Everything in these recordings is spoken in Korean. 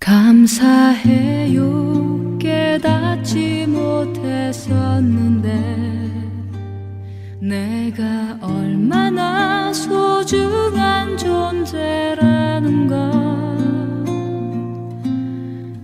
감사해요. 깨닫지 못했었는데 내가 얼마나 소중한 존재라는 걸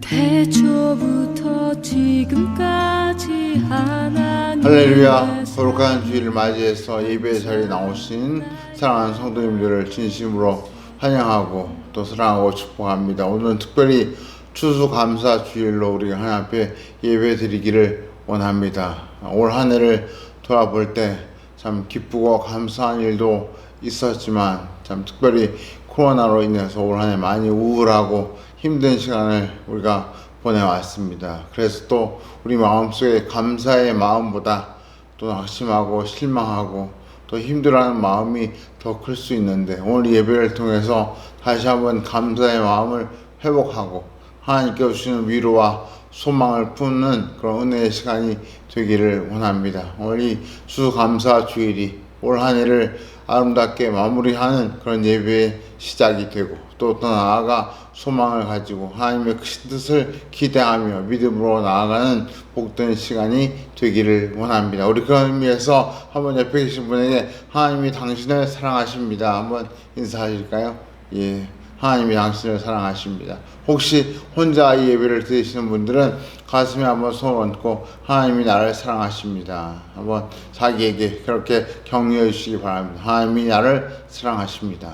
태초부터 지금까지 하나님. 할렐루야. 거룩한 주일을 맞이해서 예배 자리에 나오신 사랑하는 성도님들을 진심으로 환영하고 또 사랑하고 축복합니다. 오늘은 특별히 추수감사 주일로 우리가 하나님 앞에 예배 드리기를 원합니다. 올 한 해를 돌아볼 때 참 기쁘고 감사한 일도 있었지만 참 특별히 코로나로 인해서 올 한 해 많이 우울하고 힘든 시간을 우리가 보내왔습니다. 그래서 또 우리 마음속에 감사의 마음보다 또 낙심하고 실망하고 또 힘들어하는 마음이 더 클 수 있는데, 오늘 예배를 통해서 다시 한번 감사의 마음을 회복하고 하나님께 주시는 위로와 소망을 품는 그런 은혜의 시간이 되기를 원합니다. 오늘 이 추수감사 주일이 올 한 해를 아름답게 마무리하는 그런 예배의 시작이 되고, 또 나아가 소망을 가지고 하나님의 크신 뜻을 기대하며 믿음으로 나아가는 복된 시간이 되기를 원합니다. 우리 그런 의미에서 한번 옆에 계신 분에게 하나님이 당신을 사랑하십니다 한번 인사하실까요? 예, 하나님이 당신을 사랑하십니다. 혹시 혼자 이 예배를 드리시는 분들은 가슴에 한번 손을 얹고 하나님이 나를 사랑하십니다 한번 자기에게 그렇게 격려해 주시기 바랍니다. 하나님이 나를 사랑하십니다.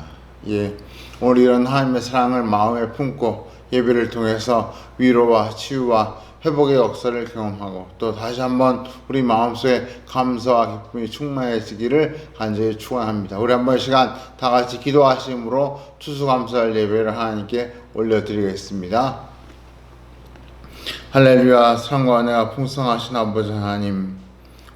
예, 오늘 이런 하나님의 사랑을 마음에 품고 예배를 통해서 위로와 치유와 회복의 역사를 경험하고 또 다시 한번 우리 마음속에 감사와 기쁨이 충만해지기를 간절히 축원합니다. 우리 한번 시간 다 같이 기도하심으로 추수감사할 예배를 하나님께 올려드리겠습니다. 할렐루야. 사랑과 은혜가 풍성하신 아버지 하나님,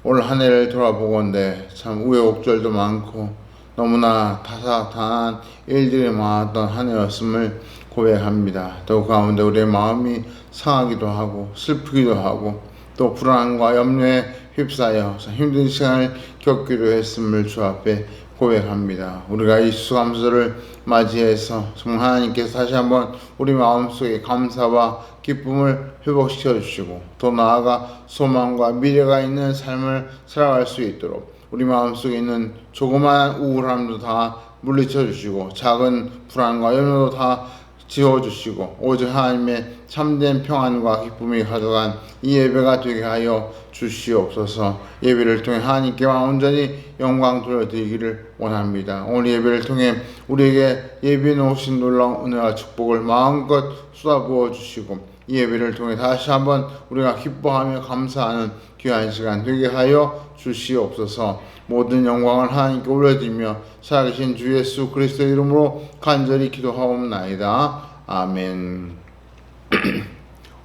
오늘 한 해를 돌아보건대 참 우여곡절도 많고 너무나 다사다난한 일들이 많았던 한 해였음을 고백합니다. 또 가운데 우리의 마음이 상하기도 하고 슬프기도 하고 또 불안과 염려에 휩싸여 힘든 시간을 겪기도 했음을 주 앞에 고백합니다. 우리가 이 추수감사를 맞이해서 정말 하나님께서 다시 한번 우리 마음속에 감사와 기쁨을 회복시켜 주시고 또 나아가 소망과 미래가 있는 삶을 살아갈 수 있도록 우리 마음속에 있는 조그마한 우울함도 다 물리쳐 주시고 작은 불안과 염려도 다 지워주시고 오직 하나님의 참된 평안과 기쁨이 가져간 이 예배가 되게 하여 주시옵소서. 예배를 통해 하나님께만 온전히 영광 돌려드리기를 원합니다. 오늘 예배를 통해 우리에게 예비해 놓으신 놀라운 은혜와 축복을 마음껏 쏟아부어 주시고 이 예배를 통해 다시 한번 우리가 기뻐하며 감사하는 귀한 시간 되게 하여 주시옵소서. 모든 영광을 하나님께 올려드리며 살아계신 주 예수 그리스도의 이름으로 간절히 기도하옵나이다. 아멘.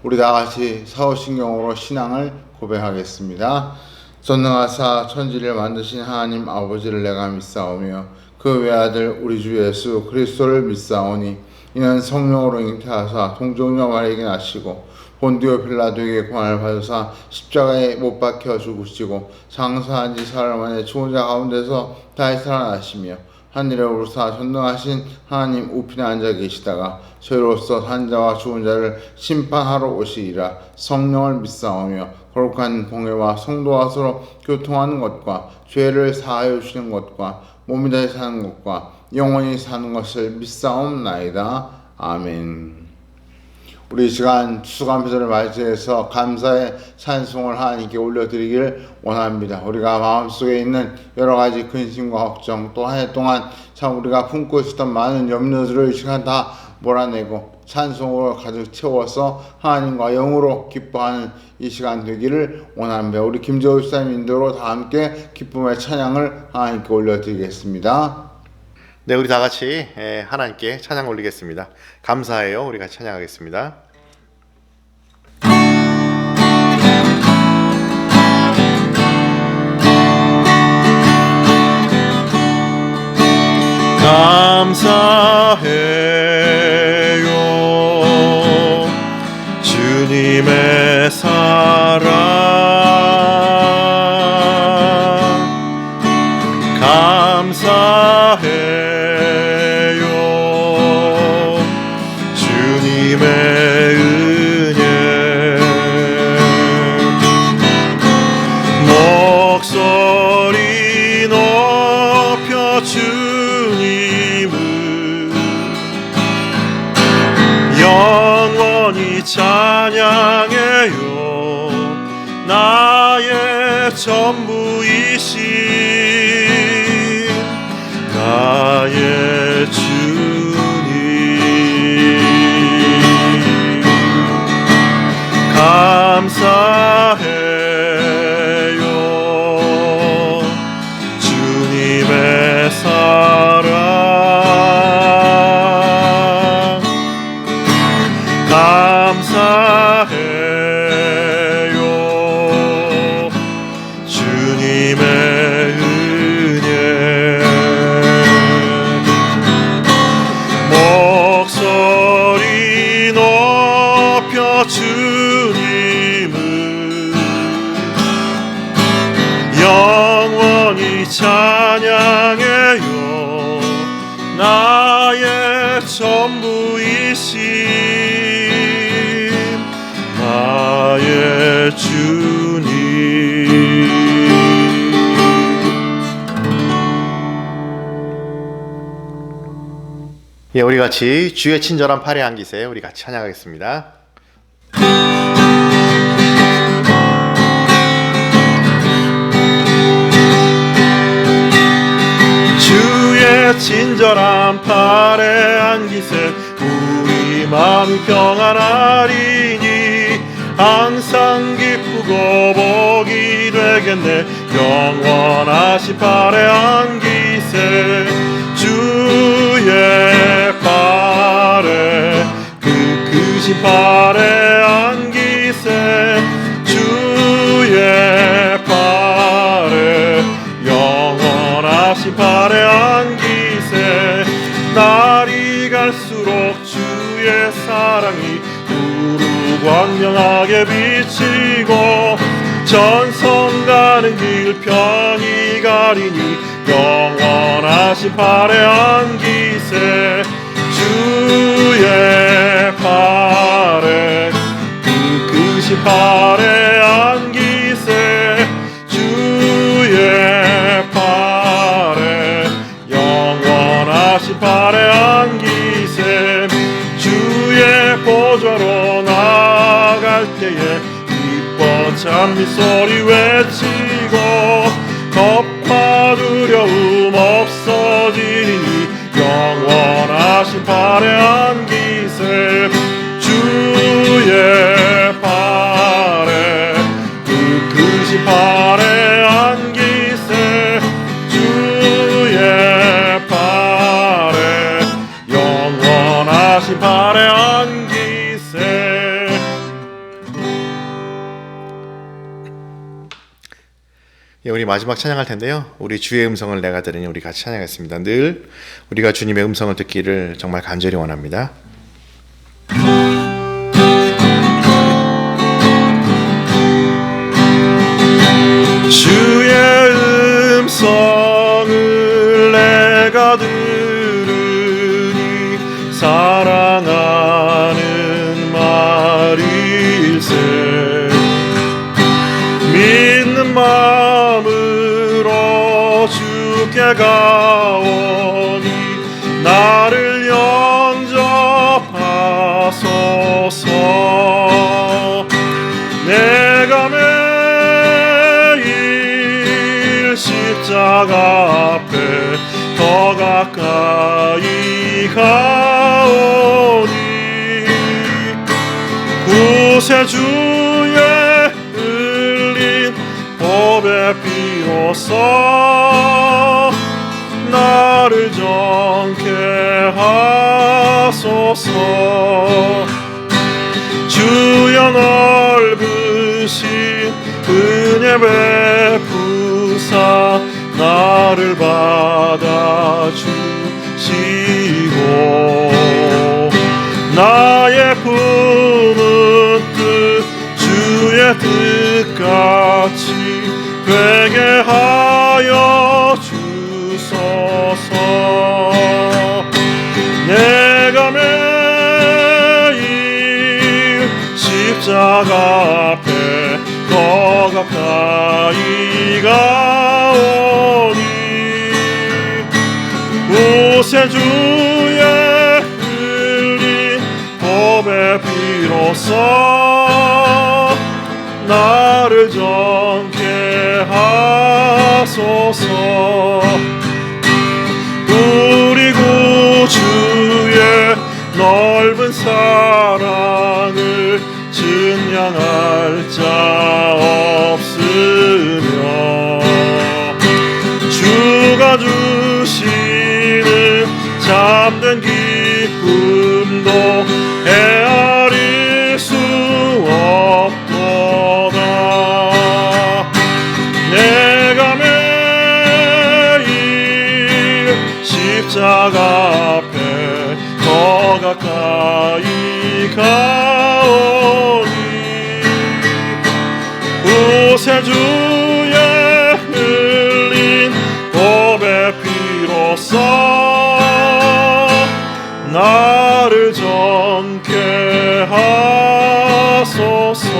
우리 다같이 사도신경으로 신앙을 고백하겠습니다. 전능하사 천지를 만드신 하나님 아버지를 내가 믿사오며 그 외아들 우리 주 예수 그리스도를 믿사오니 이는 성령으로 잉태하사 동정녀 마리아에게 나시고 본디오 빌라도에게 고난을 받으사 십자가에 못 박혀 죽으시고 장사한 지 사흘 만에 죽은 자 가운데서 다시 살아나시며 하늘에 오르사 전능하신 하나님 우편에 앉아 계시다가 저희로서 산 자와 죽은 자를 심판하러 오시리라. 성령을 믿사오며 거룩한 공회와 성도와 서로 교통하는 것과 죄를 사하여 주시는 것과 몸이 다시 사는 것과 영원히 사는 것을 믿사옵나이다. 아멘. 우리 시간 추수감사를 맞이해서 감사의 찬송을 하나님께 올려드리기를 원합니다. 우리가 마음속에 있는 여러 가지 근심과 걱정, 또 한 해 동안 참 우리가 품고 있었던 많은 염려들을 이 시간 다 몰아내고 찬송으로 가득 채워서 하나님과 영으로 기뻐하는 이 시간 되기를 원합니다. 우리 김재호 집사님 인도로 다 함께 기쁨의 찬양을 하나님께 올려드리겠습니다. 네, 우리 다 같이 하나님께 찬양 올리겠습니다. 감사해요. 우리 같이 찬양하겠습니다. 감사해요. 주님의 사랑 감사해요. 주님의 영원히 찬양해요. 나의 전부이신 나의 주님, 감사해요. 주님의 사랑 감사해요. 주님의 은혜 목소리 높여 주님을 영원히 찬양해요. 나의 전부이신 나의 주님. 예, 우리 같이 주의 친절한 팔에 안기세 우리 같이 찬양하겠습니다. 주의 친절한 팔에 안기세 우리 마음이 평안하리니 항상 기쁘고 복이 되겠네. 영원하신 팔에 안기세 주의 팔에 그 크신 팔에 안기세 주의 팔에 영원하신 팔에 안기세. 날이 갈수록 주의 사랑이 두루 광명하게 비치고 전성 가는 길 편히 가리니 영원하신 팔에 안기세 주의 팔에 그 크신 팔에 안기세 주의 팔에 영원하신 팔에 안기세. 주의 보좌로 나아갈 때에 기뻐 찬미 소리 외치고 겁과 두려움 없어지니 영원하신 팔에 안기세 주의 팔에 그 크신 팔에 안기세 주의 팔에 영원하신 팔에 안기세. 예, 우리 마지막 찬양할 텐데요. 우리 주의 음성을 내가 들으니 우리 같이 찬양했습니다. 늘 우리가 주님의 음성을 듣기를 정말 간절히 원합니다. 주의 음성을 내가 들으니 사랑하는 말일세. 믿는 마음으로 주께 가오니 나를 영접하소서. 내가 매일 십자가 앞에 더 가까이 가오니 구세주의 흘린 보배 피로써 나를 정케 하소서. 주여 넓으신 은혜 베푸사 나를 받아주시고 나의 품은 뜻 주의 뜻같이 되게 하여 주소서. 내가 매일 십자가 앞에 더 가까이 가오니 구세주의 흘린 보배 피로 하소서. 나를 정케 하소서. 우리 구주의 넓은 사랑을 증량할 자 없으며 주가 주시는 참된 기쁨도 헤아릴 수 없도다. 내가 매일 십자가 앞에 더 가까이 가오니 구세주의 흘린 보배 피로써 나를 정케 하소서.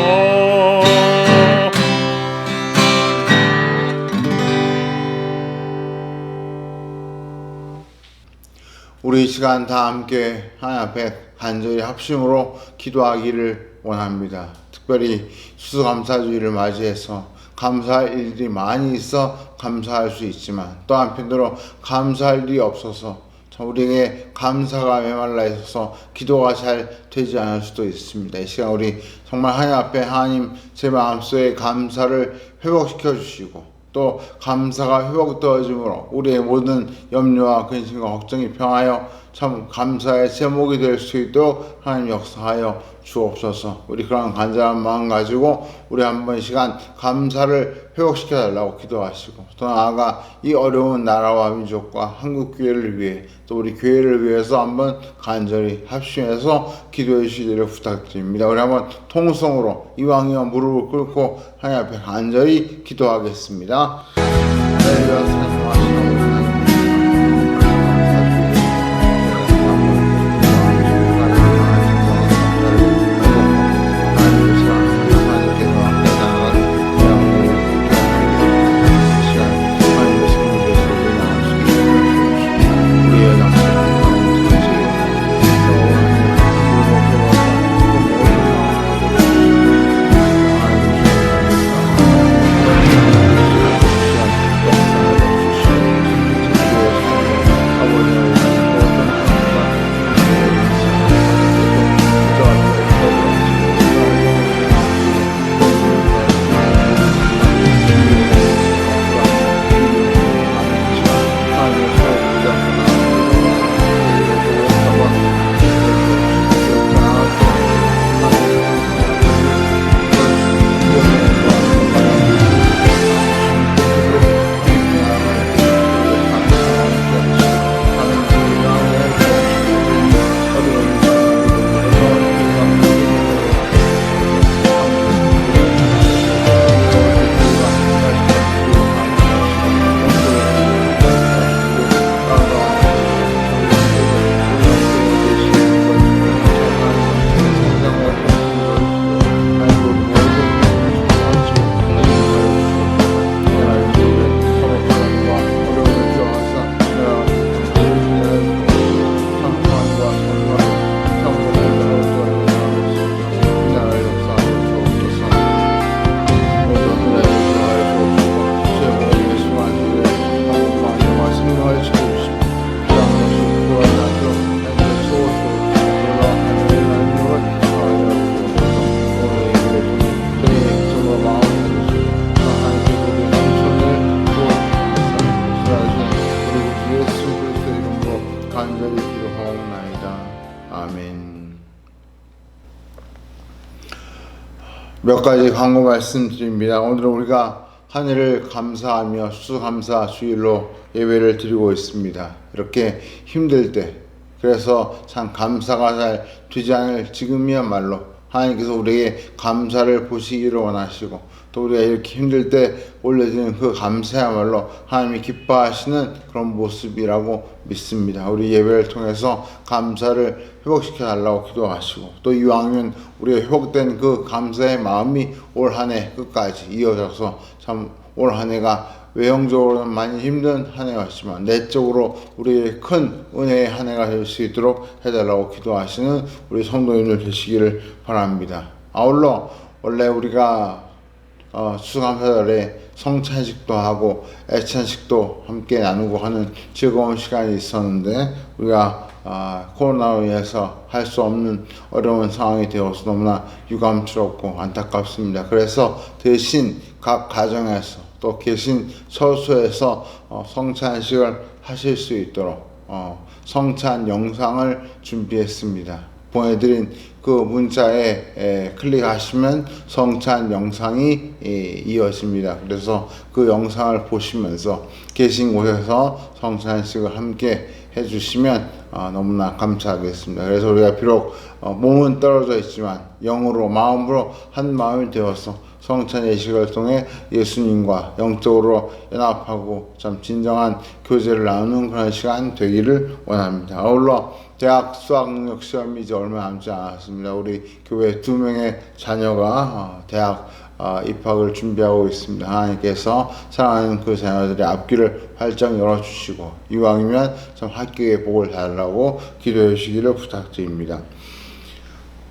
우리 이 시간 다 함께 하나님 앞에 간절히 합심으로 기도하기를 원합니다. 특별히 추수감사주의를 맞이해서 감사할 일들이 많이 있어 감사할 수 있지만 또 한편으로 감사할 일이 없어서 참 우리에게 감사가 메말라 있어서 기도가 잘 되지 않을 수도 있습니다. 이 시간 우리 정말 하나님 앞에 하나님 제 마음속에 감사를 회복시켜 주시고 또 감사가 회복되어짐으로 우리의 모든 염려와 근심과 걱정이 평하여 참 감사의 제목이 될 수 있도록 하나님 역사하여 주옵소서. 우리 그런 간절한 마음 가지고 우리 한번 시간 감사를 회복시켜 달라고 기도하시고 또 나아가 이 어려운 나라와 민족과 한국 교회를 위해 또 우리 교회를 위해서 한번 간절히 합심해서 기도해 주시기를 부탁드립니다. 우리 한번 통성으로 이왕이면 무릎을 꿇고 하나님 앞에 간절히 기도하겠습니다. 몇 가지 광고 말씀드립니다. 오늘은 우리가 하늘을 감사하며 수감사 주일로 예배를 드리고 있습니다. 이렇게 힘들 때 그래서 참 감사가 잘 되지 않을 지금이야말로 하나님께서 우리에게 감사를 보시기를 원하시고 또 우리가 이렇게 힘들 때 올려지는 그 감사야말로 하나님이 기뻐하시는 그런 모습이라고 믿습니다. 우리 예배를 통해서 감사를 회복시켜 달라고 기도하시고 또 이왕이면 우리가 회복된 그 감사의 마음이 올 한 해 끝까지 이어져서 참 올 한 해가 외형적으로는 많이 힘든 한 해였지만 내적으로 우리의 큰 은혜의 한 해가 될 수 있도록 해달라고 기도하시는 우리 성도님들 되시기를 바랍니다. 아울러 원래 우리가 추수감사절에 성찬식도 하고 애찬식도 함께 나누고 하는 즐거운 시간이 있었는데 우리가 코로나로 인해서 할 수 없는 어려운 상황이 되어서 너무나 유감스럽고 안타깝습니다. 그래서 대신 각 가정에서 또 계신 처소에서 성찬식을 하실 수 있도록 성찬 영상을 준비했습니다. 보내드린 그 문자에 클릭하시면 성찬 영상이 이어집니다. 그래서 그 영상을 보시면서 계신 곳에서 성찬식을 함께 해주시면 너무나 감사하겠습니다. 그래서 우리가 비록 몸은 떨어져 있지만 영으로 마음으로 한 마음이 되어서 성찬 예식을 통해 예수님과 영적으로 연합하고 참 진정한 교제를 나누는 그런 시간 되기를 원합니다. 아울러 대학 수학능력 시험이 이제 얼마 남지 않았습니다. 우리 교회 2명의 자녀가 대학 입학을 준비하고 있습니다. 하나님께서 사랑하는 그 자녀들의 앞길을 활짝 열어주시고 이왕이면 참 학교에 복을 달라고 기도해 주시기를 부탁드립니다.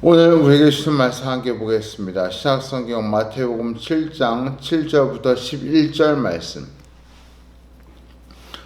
오늘 우리에게 주신 말씀 함께 보겠습니다. 신약성경 마태복음 7장 7절부터 11절 말씀.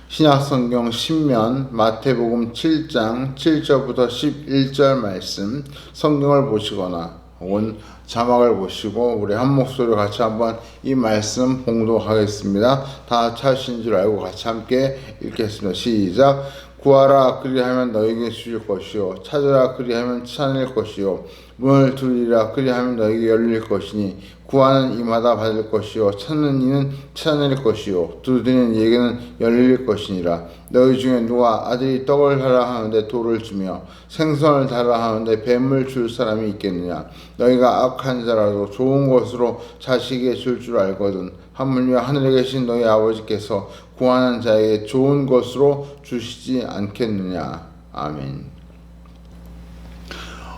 신약성경 신면 마태복음 7장 7절부터 11절 말씀 성경을 보시거나 혹은 자막을 보시고 우리 한 목소리로 같이 한번 이 말씀 봉독하겠습니다. 다 찾으신 줄 알고 같이 함께 읽겠습니다. 시작. 구하라 그리하면 너에게 주실 것이요 찾으라 그리하면 찾을 것이요 문을 두드리라 그리하면 너에게 열릴 것이니 구하는 이마다 받을 것이요 찾는 이는 찾아낼 것이요 두드리는 이에게는 열릴 것이니라. 너희 중에 누가 아들이 떡을 달라 하는데 돌을 주며 생선을 달라 하는데 뱀을 줄 사람이 있겠느냐. 너희가 악한 자라도 좋은 것으로 자식에게 줄 줄 알거든 하물며 하늘에 계신 너희 아버지께서 구하는 자에게 좋은 것으로 주시지 않겠느냐. 아멘.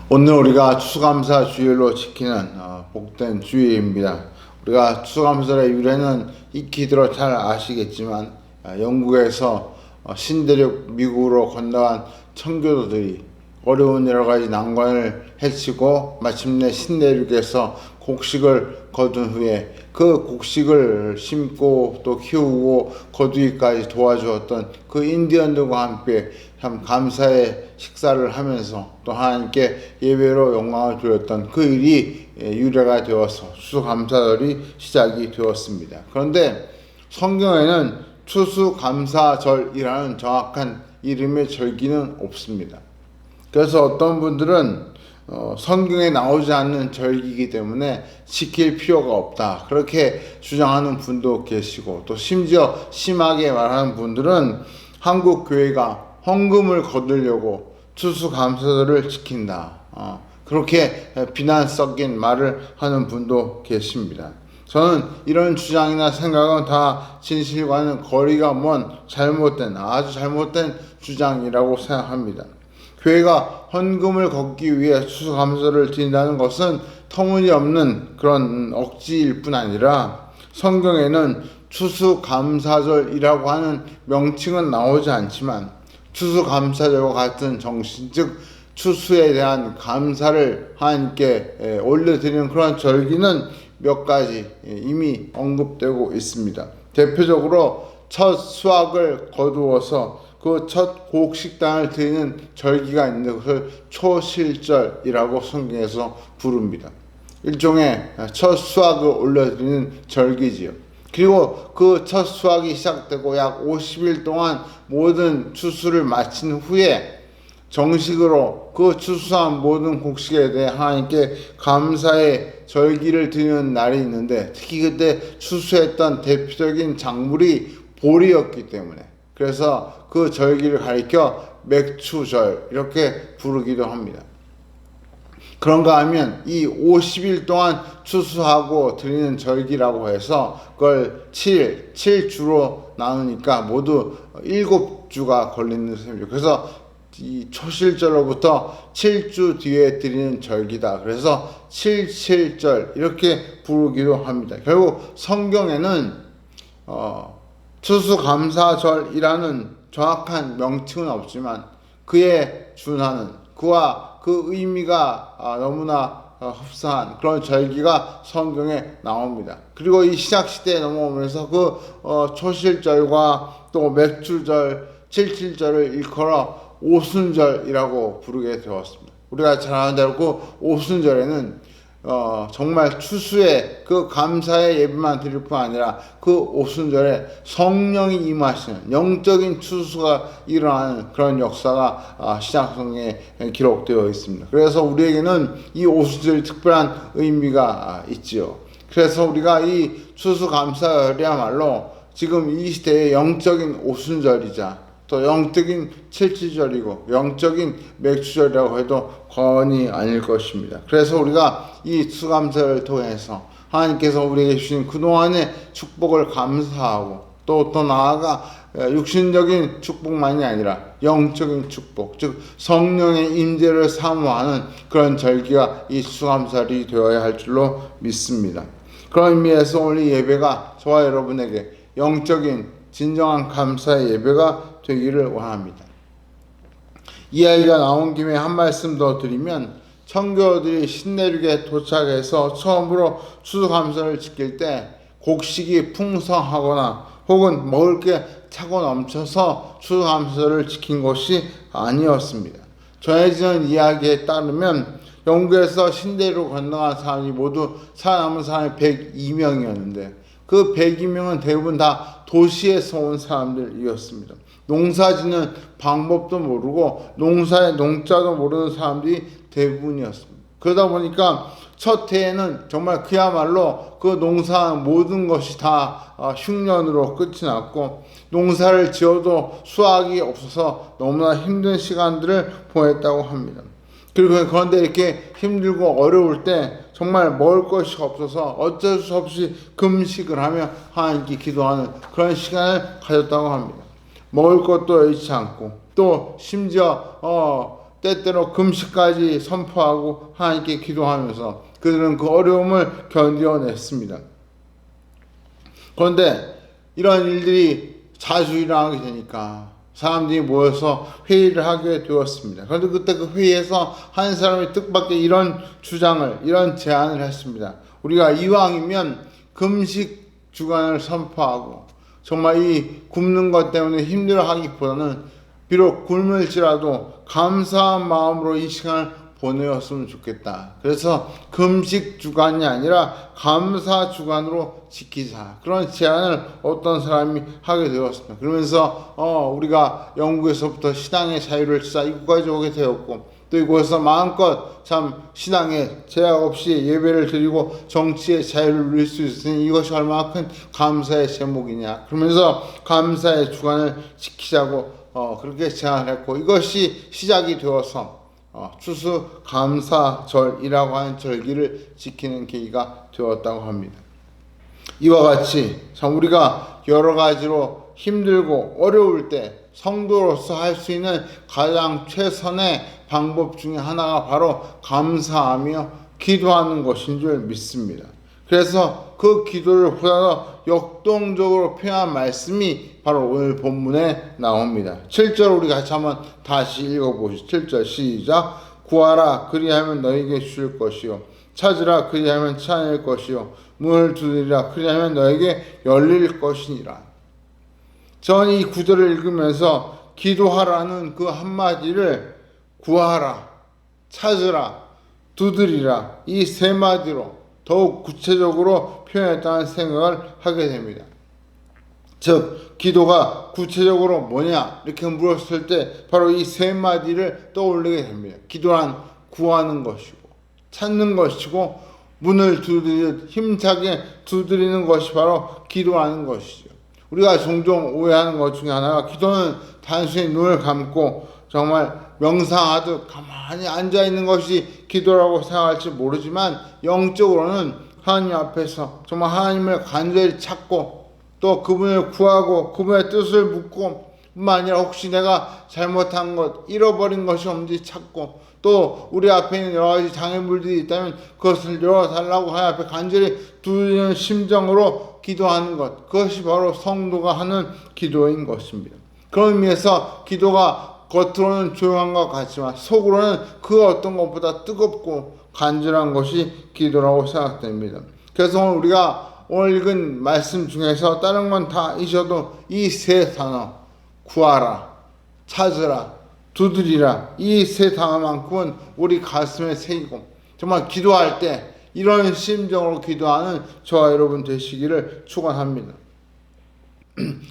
오늘 우리가 추수감사 주일로 지키는 복된 주일입니다. 우리가 추수감사의 유래는 익히 들어 잘 아시겠지만 영국에서 신대륙 미국으로 건너간 청교도들이 어려운 여러 가지 난관을 헤치고 마침내 신대륙에서 곡식을 거둔 후에 그 곡식을 심고 또 키우고 거두기까지 도와주었던 그 인디언들과 함께 참 감사의 식사를 하면서 또 하나님께 예배로 영광을 드렸던 그 일이 유래가 되어서 추수감사절이 시작이 되었습니다. 그런데 성경에는 추수감사절이라는 정확한 이름의 절기는 없습니다. 그래서 어떤 분들은 성경에 나오지 않는 절기이기 때문에 지킬 필요가 없다 그렇게 주장하는 분도 계시고 또 심지어 심하게 말하는 분들은 한국 교회가 헌금을 거두려고 추수감사절을 지킨다 그렇게 비난 섞인 말을 하는 분도 계십니다. 저는 이런 주장이나 생각은 다 진실과는 거리가 먼 아주 잘못된 주장이라고 생각합니다. 교회가 헌금을 걷기 위해 추수감사를 드린다는 것은 터무니없는 그런 억지일 뿐 아니라 성경에는 추수감사절이라고 하는 명칭은 나오지 않지만 추수감사절과 같은 정신, 즉 추수에 대한 감사를 하나님께 올려드리는 그런 절기는 몇 가지 이미 언급되고 있습니다. 대표적으로 첫 수확을 거두어서 그 첫 곡식단을 드리는 절기가 있는데 그것을 초실절이라고 성경에서 부릅니다. 일종의 첫 수확을 올려드리는 절기지요. 그리고 그 첫 수확이 시작되고 약 50일 동안 모든 추수를 마친 후에 정식으로 그 추수한 모든 곡식에 대해 하나님께 감사의 절기를 드리는 날이 있는데 특히 그때 추수했던 대표적인 작물이 보리였기 때문에 그래서 그 절기를 가리켜 맥추절 이렇게 부르기도 합니다. 그런가 하면 이 50일 동안 추수하고 드리는 절기라고 해서 그걸 7주로 나누니까 모두 7주가 걸리는 셈이죠. 그래서 이 초실절로부터 7주 뒤에 드리는 절기다. 그래서 7.7절 이렇게 부르기도 합니다. 결국 성경에는 추수감사절이라는 정확한 명칭은 없지만 그에 준하는 그와 그 의미가 너무나 흡사한 그런 절기가 성경에 나옵니다. 그리고 이 신약 시대에 넘어오면서 그 초실절과 또 맥주절, 칠칠절을 일컬어 오순절이라고 부르게 되었습니다. 우리가 잘 아는 대로 그 오순절에는 정말 추수의 그 감사의 예배만 드릴 뿐 아니라 그 오순절에 성령이 임하시는 영적인 추수가 일어나는 그런 역사가 신약성경에 기록되어 있습니다. 그래서 우리에게는 이 오순절이 특별한 의미가 있지요. 그래서 우리가 이 추수감사절이야말로 지금 이 시대의 영적인 오순절이자 또 영적인 칠칠절이고 영적인 맥주절이라고 해도 과언이 아닐 것입니다. 그래서 우리가 이 추수감사를 통해서 하나님께서 우리에게 주신 그동안의 축복을 감사하고 또 나아가 육신적인 축복만이 아니라 영적인 축복, 즉 성령의 임재를 사모하는 그런 절기가 이 추수감사절이 되어야 할 줄로 믿습니다. 그런 의미에서 오늘 이 예배가 저와 여러분에게 영적인 진정한 감사의 예배가 되기를 원합니다. 이야기가 나온 김에 한 말씀 더 드리면 청교도들이 신내륙에 도착해서 처음으로 추수감사를 지킬 때 곡식이 풍성하거나 혹은 먹을 게 차고 넘쳐서 추수감사를 지킨 것이 아니었습니다. 전해지는 이야기에 따르면 영국에서 신대륙 건너간 사람이 모두 살아남은 사람이 102명이었는데 그 102명은 대부분 다 도시에서 온 사람들이었습니다. 농사짓는 방법도 모르고 농사의 농자도 모르는 사람들이 대부분이었습니다. 그러다 보니까 첫 해에는 정말 그야말로 그 농사한 모든 것이 다 흉년으로 끝이 났고 농사를 지어도 수확이 없어서 너무나 힘든 시간들을 보냈다고 합니다. 그리고 그런데 이렇게 힘들고 어려울 때 정말 먹을 것이 없어서 어쩔 수 없이 금식을 하며 하나님께 기도하는 그런 시간을 가졌다고 합니다. 먹을 것도 여의치 않고 또 심지어 때때로 금식까지 선포하고 하나님께 기도하면서 그들은 그 어려움을 견뎌냈습니다. 그런데 이런 일들이 자주 일어나게 되니까 사람들이 모여서 회의를 하게 되었습니다. 그런데 그때 그 회의에서 한 사람이 뜻밖의 이런 주장을, 이런 제안을 했습니다. 우리가 이왕이면 금식 주간을 선포하고 정말 이 굶는 것 때문에 힘들어하기보다는 비록 굶을지라도 감사한 마음으로 이 시간을 보내었으면 좋겠다. 그래서 금식 주간이 아니라 감사 주간으로 지키자. 그런 제안을 어떤 사람이 하게 되었습니다. 그러면서 우리가 영국에서부터 신앙의 자유를 진짜 이곳까지 오게 되었고 또 이곳에서 마음껏 참 신앙에 제약 없이 예배를 드리고 정치의 자유를 누릴 수 있으니 이것이 얼마나 큰 감사의 제목이냐. 그러면서 감사의 주간을 지키자고 그렇게 제안을 했고 이것이 시작이 되어서 추수감사절이라고 하는 절기를 지키는 계기가 되었다고 합니다. 이와 같이 참 우리가 여러 가지로 힘들고 어려울 때 성도로서 할 수 있는 가장 최선의 방법 중에 하나가 바로 감사하며 기도하는 것인 줄 믿습니다. 그래서 그 기도를 보다 더 역동적으로 표현한 말씀이 바로 오늘 본문에 나옵니다. 7절 우리 같이 한번 다시 읽어보시죠. 7절 시작. 구하라 그리하면 너에게 주실 것이요 찾으라 그리하면 찾을 것이요 문을 두드리라 그리하면 너에게 열릴 것이니라. 저는 이 구절을 읽으면서 기도하라는 그 한마디를 구하라, 찾으라, 두드리라 이 세 마디로 더욱 구체적으로 표현했다는 생각을 하게 됩니다. 즉 기도가 구체적으로 뭐냐 이렇게 물었을 때 바로 이 세 마디를 떠올리게 됩니다. 기도란 구하는 것이고 찾는 것이고 문을 두드리듯 힘차게 두드리는 것이 바로 기도하는 것이죠. 우리가 종종 오해하는 것 중에 하나가 기도는 단순히 눈을 감고 정말 명상하듯 가만히 앉아있는 것이 기도라고 생각할지 모르지만 영적으로는 하나님 앞에서 정말 하나님을 간절히 찾고 또 그분을 구하고 그분의 뜻을 묻고 뿐만 아니라 혹시 내가 잘못한 것, 잃어버린 것이 없는지 찾고, 또 우리 앞에 있는 여러 가지 장애물들이 있다면 그것을 열어달라고 하나님 앞에 간절히 두드리는 심정으로 기도하는 것, 그것이 바로 성도가 하는 기도인 것입니다. 그런 의미에서 기도가 겉으로는 조용한 것 같지만 속으로는 그 어떤 것보다 뜨겁고 간절한 것이 기도라고 생각됩니다. 그래서 우리가 오늘 읽은 말씀 중에서 다른 건 다 잊어도 이 세 단어, 구하라, 찾으라, 두드리라, 이 세 단어만큼은 우리 가슴에 새기고 정말 기도할 때 이런 심정으로 기도하는 저와 여러분 되시기를 축원합니다.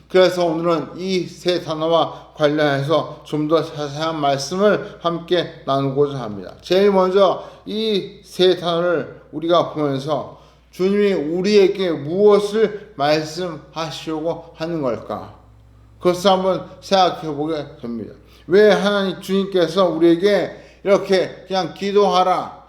그래서 오늘은 이 세 단어와 관련해서 좀 더 자세한 말씀을 함께 나누고자 합니다. 제일 먼저 이 세 단어를 우리가 보면서 주님이 우리에게 무엇을 말씀하시려고 하는 걸까? 그것을 한번 생각해 보게 됩니다. 왜 하나님 주님께서 우리에게 이렇게 그냥 기도하라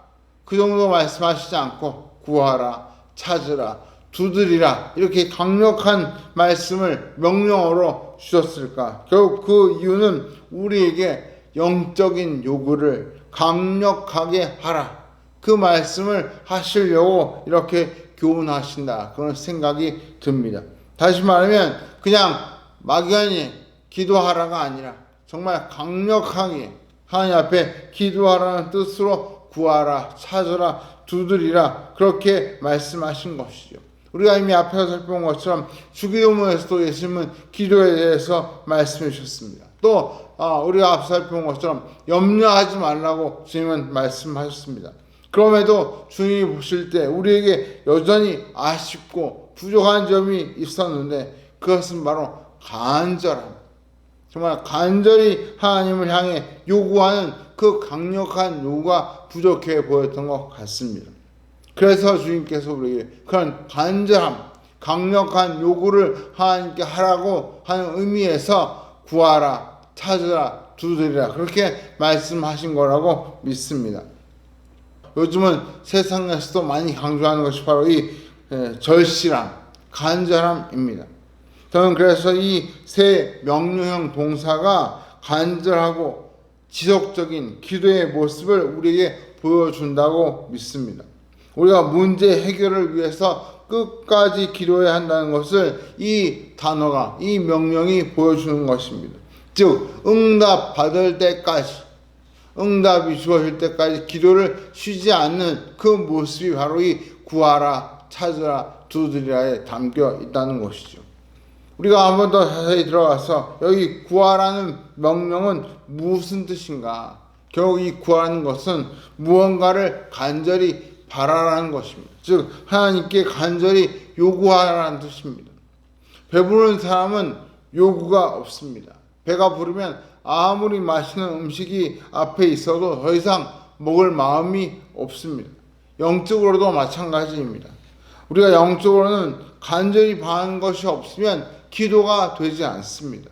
그 정도 말씀하시지 않고 구하라, 찾으라, 두드리라 이렇게 강력한 말씀을 명령어로 주셨을까? 결국 그 이유는 우리에게 영적인 요구를 강력하게 하라, 그 말씀을 하시려고 이렇게 교훈하신다, 그런 생각이 듭니다. 다시 말하면 그냥 막연히 기도하라가 아니라 정말 강력하게 하나님 앞에 기도하라는 뜻으로 구하라, 찾으라, 두드리라 그렇게 말씀하신 것이죠. 우리가 이미 앞에서 살펴본 것처럼 주기도문에서도 예수님은 기도에 대해서 말씀해 주셨습니다. 또 우리가 앞서 살펴본 것처럼 염려하지 말라고 주님은 말씀하셨습니다. 그럼에도 주님이 보실 때 우리에게 여전히 아쉽고 부족한 점이 있었는데 그것은 바로 간절함, 정말 간절히 하나님을 향해 요구하는 그 강력한 요구가 부족해 보였던 것 같습니다. 그래서 주님께서 우리에게 그런 간절함, 강력한 요구를 하나님께 하라고 하는 의미에서 구하라, 찾으라, 두드리라 그렇게 말씀하신 거라고 믿습니다. 요즘은 세상에서도 많이 강조하는 것이 바로 이 절실함, 간절함입니다. 저는 그래서 이 세 명료형 동사가 간절하고 지속적인 기도의 모습을 우리에게 보여준다고 믿습니다. 우리가 문제 해결을 위해서 끝까지 기도해야 한다는 것을 이 단어가, 이 명령이 보여주는 것입니다. 즉 응답 받을 때까지, 응답이 주어질 때까지 기도를 쉬지 않는 그 모습이 바로 이 구하라, 찾으라, 두드리라에 담겨 있다는 것이죠. 우리가 한 번 더 자세히 들어가서 여기 구하라는 명령은 무슨 뜻인가? 결국 이 구하라는 것은 무언가를 간절히 바라라는 것입니다. 즉 하나님께 간절히 요구하라는 뜻입니다. 배부른 사람은 요구가 없습니다. 배가 부르면 아무리 맛있는 음식이 앞에 있어도 더 이상 먹을 마음이 없습니다. 영적으로도 마찬가지입니다. 우리가 영적으로는 간절히 바라는 것이 없으면 기도가 되지 않습니다.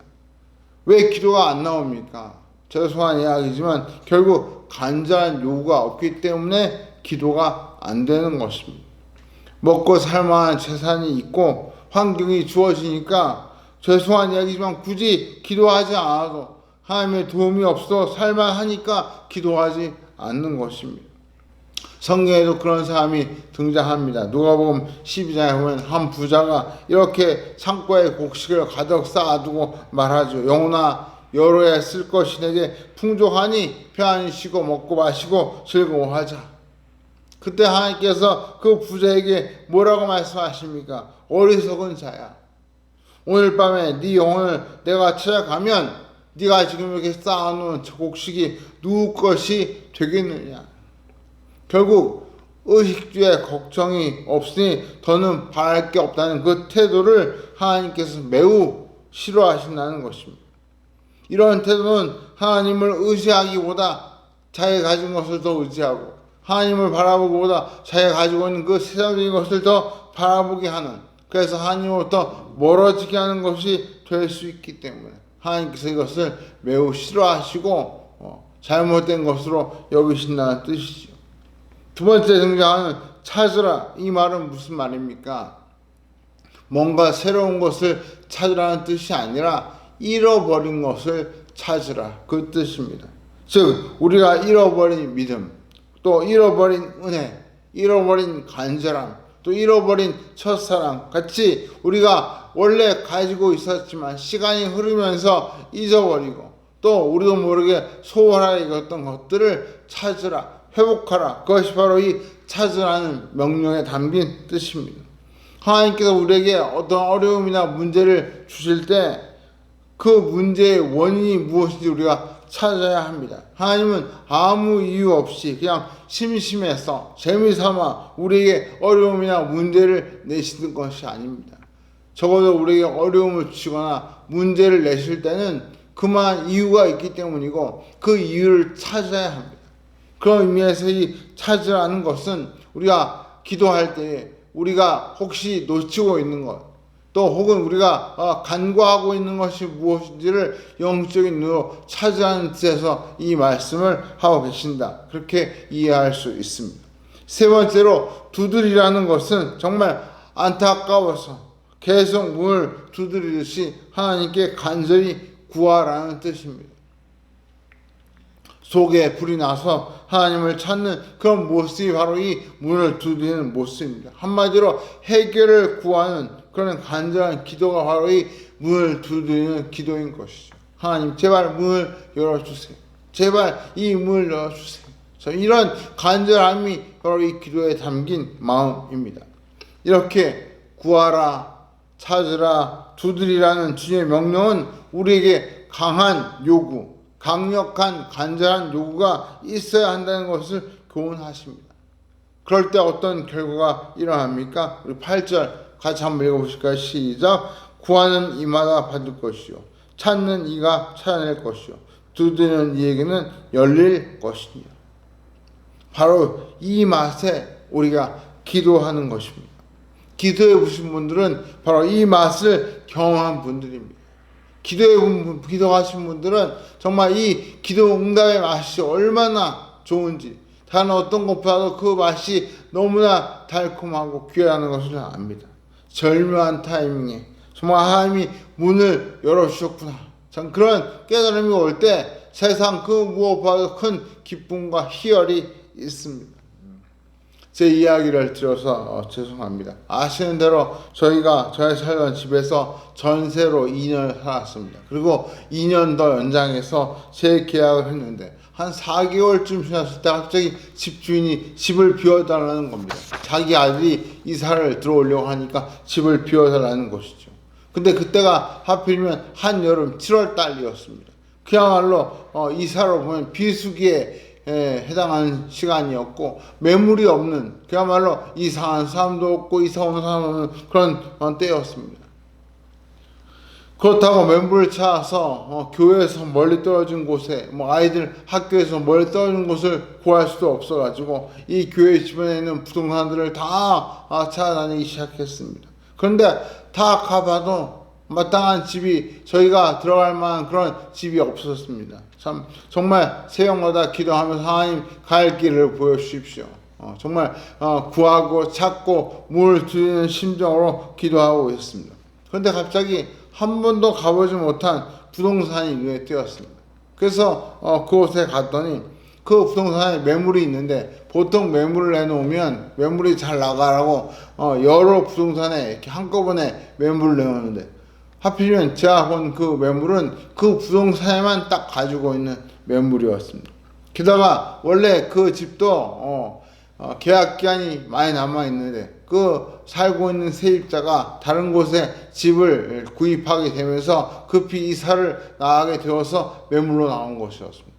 왜 기도가 안 나옵니까? 죄송한 이야기지만 결국 간절한 요구가 없기 때문에 기도가 안 되는 것입니다. 먹고 살만한 재산이 있고 환경이 주어지니까 죄송한 이야기지만 굳이 기도하지 않아도 하나님의 도움이 없어 살만하니까 기도하지 않는 것입니다. 성경에도 그런 사람이 등장합니다. 누가복음 12장에 보면 한 부자가 이렇게 창고에 곡식을 가득 쌓아두고 말하죠. 영혼아 여러 해 쓸 것이 내게 풍족하니 편안히 쉬고 먹고 마시고 즐거워하자. 그때 하나님께서 그 부자에게 뭐라고 말씀하십니까? 어리석은 자야, 오늘 밤에 네 영혼을 내가 찾아가면 네가 지금 이렇게 쌓아놓은 저 곡식이 누구 것이 되겠느냐. 결국 의식주에 걱정이 없으니 더는 바랄 게 없다는 그 태도를 하나님께서 매우 싫어하신다는 것입니다. 이런 태도는 하나님을 의지하기보다 자기가 가진 것을 더 의지하고 하나님을 바라보기보다 자기가 가지고 있는 그 세상적인 것을 더 바라보게 하는, 그래서 하나님으로부터 멀어지게 하는 것이 될 수 있기 때문에 하나님께서 이것을 매우 싫어하시고 잘못된 것으로 여기신다는 뜻이죠. 두 번째 등장하는 찾으라, 이 말은 무슨 말입니까? 뭔가 새로운 것을 찾으라는 뜻이 아니라 잃어버린 것을 찾으라 그 뜻입니다. 즉 우리가 잃어버린 믿음, 또 잃어버린 은혜, 잃어버린 간절함, 또 잃어버린 첫사랑 같이 우리가 원래 가지고 있었지만 시간이 흐르면서 잊어버리고 또 우리도 모르게 소홀하게 여겼던 것들을 찾으라, 회복하라. 그것이 바로 이 찾으라는 명령에 담긴 뜻입니다. 하나님께서 우리에게 어떤 어려움이나 문제를 주실 때 그 문제의 원인이 무엇인지 우리가 찾아야 합니다. 하나님은 아무 이유 없이 그냥 심심해서 재미삼아 우리에게 어려움이나 문제를 내시는 것이 아닙니다. 적어도 우리에게 어려움을 주시거나 문제를 내실 때는 그만한 이유가 있기 때문이고 그 이유를 찾아야 합니다. 그런 의미에서 이 찾으라는 것은 우리가 기도할 때 우리가 혹시 놓치고 있는 것, 또 혹은 우리가 간과하고 있는 것이 무엇인지를 영적인 눈으로 찾으라는 뜻에서 이 말씀을 하고 계신다. 그렇게 이해할 수 있습니다. 세 번째로 두드리라는 것은 정말 안타까워서 계속 문을 두드리듯이 하나님께 간절히 구하라는 뜻입니다. 속에 불이 나서 하나님을 찾는 그런 모습이 바로 이 문을 두드리는 모습입니다. 한마디로 해결을 구하는 그런 간절한 기도가 바로 이 문을 두드리는 기도인 것이죠. 하나님 제발 문을 열어주세요. 제발 이 문을 열어주세요. 이런 간절함이 바로 이 기도에 담긴 마음입니다. 이렇게 구하라, 찾으라, 두드리라는 주님의 명령은 우리에게 강한 요구, 강력한 간절한 요구가 있어야 한다는 것을 교훈하십니다. 그럴 때 어떤 결과가 일어납니까? 우리 8절 같이 한번 읽어보실까요? 시작. 구하는 이마다 받을 것이요 찾는 이가 찾아낼 것이요 두드리는 이에게는 열릴 것이니라. 바로 이 맛에 우리가 기도하는 것입니다. 기도해 보신 분들은 바로 이 맛을 경험한 분들입니다. 기도하신 분들은 정말 이 기도 응답의 맛이 얼마나 좋은지, 다른 어떤 것보다도 그 맛이 너무나 달콤하고 귀하다는 것을 압니다. 절묘한 타이밍에 정말 하나님이 문을 열어주셨구나. 참 그런 깨달음이 올 때 세상 그 무엇보다도 큰 기쁨과 희열이 있습니다. 제 이야기를 들어서 죄송합니다. 아시는 대로 저희가 저희 살던 집에서 전세로 2년을 살았습니다. 그리고 2년 더 연장해서 재계약을 했는데 한 4개월쯤 지났을 때 갑자기 집주인이 집을 비워달라는 겁니다. 자기 아들이 이사를 들어오려고 하니까 집을 비워달라는 것이죠. 근데 그때가 하필이면 한여름 7월 달이었습니다. 그야말로 이사로 보면 비수기에 해당하는 시간이었고 매물이 없는 그야말로 이사한 사람도 없고 이사 오는 사람도 없는 그런 때였습니다. 그렇다고 매물을 찾아서 교회에서 멀리 떨어진 곳에 아이들 학교에서 멀리 떨어진 곳을 구할 수도 없어가지고 이 교회 주변에 있는 부동산들을 다 찾아다니기 시작했습니다. 그런데 다 가봐도 마땅한 집이 저희가 들어갈 만한 그런 집이 없었습니다. 참 정말 새벽마다 기도하면서 하나님 갈 길을 보여주십시오. 정말 구하고 찾고 문을 두드리는 심정으로 기도하고 있습니다. 그런데 갑자기 한 번도 가보지 못한 부동산이 눈에 띄었습니다. 그래서 그곳에 갔더니 그 부동산에 매물이 있는데 보통 매물을 내놓으면 매물이 잘 나가라고 여러 부동산에 이렇게 한꺼번에 매물을 내놓는데 하필이면 제가 본 그 매물은 그 부동산에만 딱 가지고 있는 매물이었습니다. 게다가 원래 그 집도 계약 기간이 많이 남아 있는데 그 살고 있는 세입자가 다른 곳에 집을 구입하게 되면서 급히 이사를 나가게 되어서 매물로 나온 것이었습니다.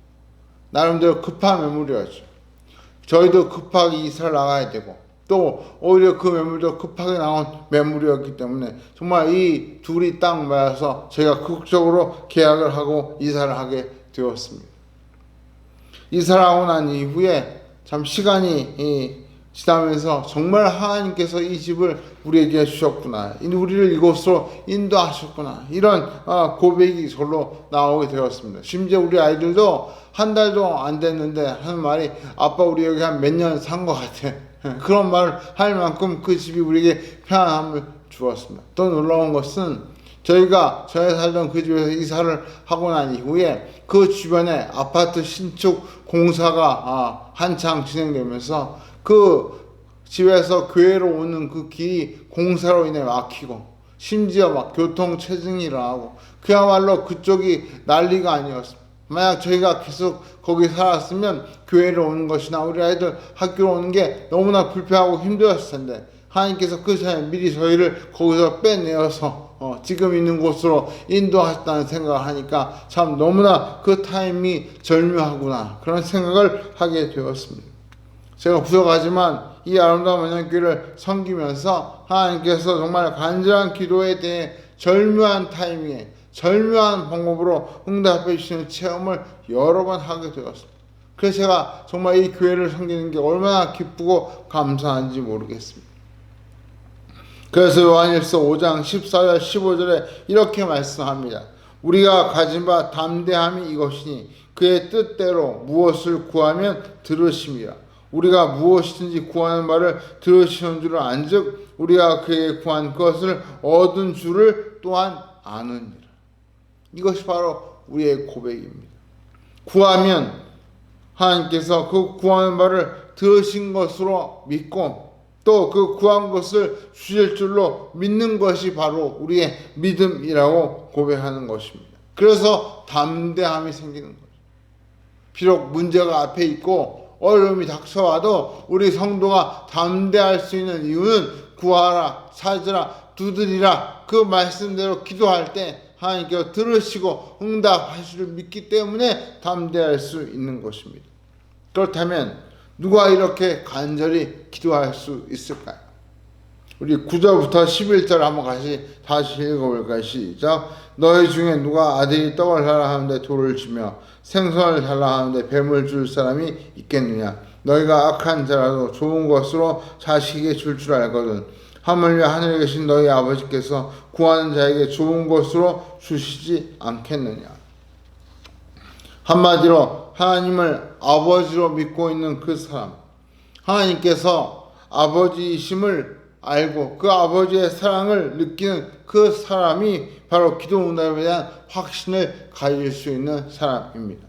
나름대로 급한 매물이었죠. 저희도 급하게 이사를 나가야 되고 또 오히려 그 매물도 급하게 나온 매물이었기 때문에 정말 이 둘이 딱 맞아서 제가 극적으로 계약을 하고 이사를 하게 되었습니다. 이사를 하고 난 이후에 참 시간이 지나면서 정말 하나님께서 이 집을 우리에게 주셨구나, 우리를 이곳으로 인도하셨구나, 이런 고백이 절로 나오게 되었습니다. 심지어 우리 아이들도 한 달도 안 됐는데 하는 말이 아빠 우리 여기 한 몇 년 산 것 같아. 그런 말을 할 만큼 그 집이 우리에게 편안함을 주었습니다. 또 놀라운 것은 저희가 전에 살던 그 집에서 이사를 하고 난 이후에 그 주변에 아파트 신축 공사가 한창 진행되면서 그 집에서 교회로 오는 그 길이 공사로 인해 막히고 심지어 막 교통 체증이 일어나고 그야말로 그쪽이 난리가 아니었습니다. 만약 저희가 계속 거기 살았으면 교회로 오는 것이나 우리 아이들 학교로 오는 게 너무나 불편하고 힘들었을 텐데 하나님께서 그 사이에 미리 저희를 거기서 빼내어서 지금 있는 곳으로 인도하셨다는 생각을 하니까 참 너무나 그 타임이 절묘하구나 그런 생각을 하게 되었습니다. 제가 부족하지만 이 아름다운 만년교회를 섬기면서 하나님께서 정말 간절한 기도에 대해 절묘한 타이밍에 절묘한 방법으로 응답해 주시는 체험을 여러 번 하게 되었습니다. 그래서 제가 정말 이 교회를 섬기는 게 얼마나 기쁘고 감사한지 모르겠습니다. 그래서 요한일서 5장 14절 15절에 이렇게 말씀합니다. 우리가 가진 바 담대함이 이것이니 그의 뜻대로 무엇을 구하면 들으심이라. 우리가 무엇이든지 구하는 바를 들으시는 줄을 안즉 우리가 그에게 구한 것을 얻은 줄을 또한 아느니라. 이것이 바로 우리의 고백입니다. 구하면 하나님께서 그 구하는 바를 들으신 것으로 믿고 또 그 구한 것을 주실 줄로 믿는 것이 바로 우리의 믿음이라고 고백하는 것입니다. 그래서 담대함이 생기는 거죠. 비록 문제가 앞에 있고 어려움이 닥쳐와도 우리 성도가 담대할 수 있는 이유는 구하라, 찾으라, 두드리라 그 말씀대로 기도할 때 하나님께서 들으시고 응답하실 줄 믿기 때문에 담대할 수 있는 것입니다. 그렇다면 누가 이렇게 간절히 기도할 수 있을까요? 우리 9절부터 11절 한번 다시 읽어볼까요? 시작. 너희 중에 누가 아들이 떡을 달라 하는데 돌을 주며 생선을 달라 하는데 뱀을 줄 사람이 있겠느냐? 너희가 악한 자라도 좋은 것으로 자식에게 줄 알거든. 하물며 하늘에 계신 너희 아버지께서 구하는 자에게 좋은 것으로 주시지 않겠느냐? 한마디로 하나님을 아버지로 믿고 있는 그 사람, 하나님께서 아버지이심을 알고 그 아버지의 사랑을 느끼는 그 사람이 바로 기도 응답에 대한 확신을 가질 수 있는 사람입니다.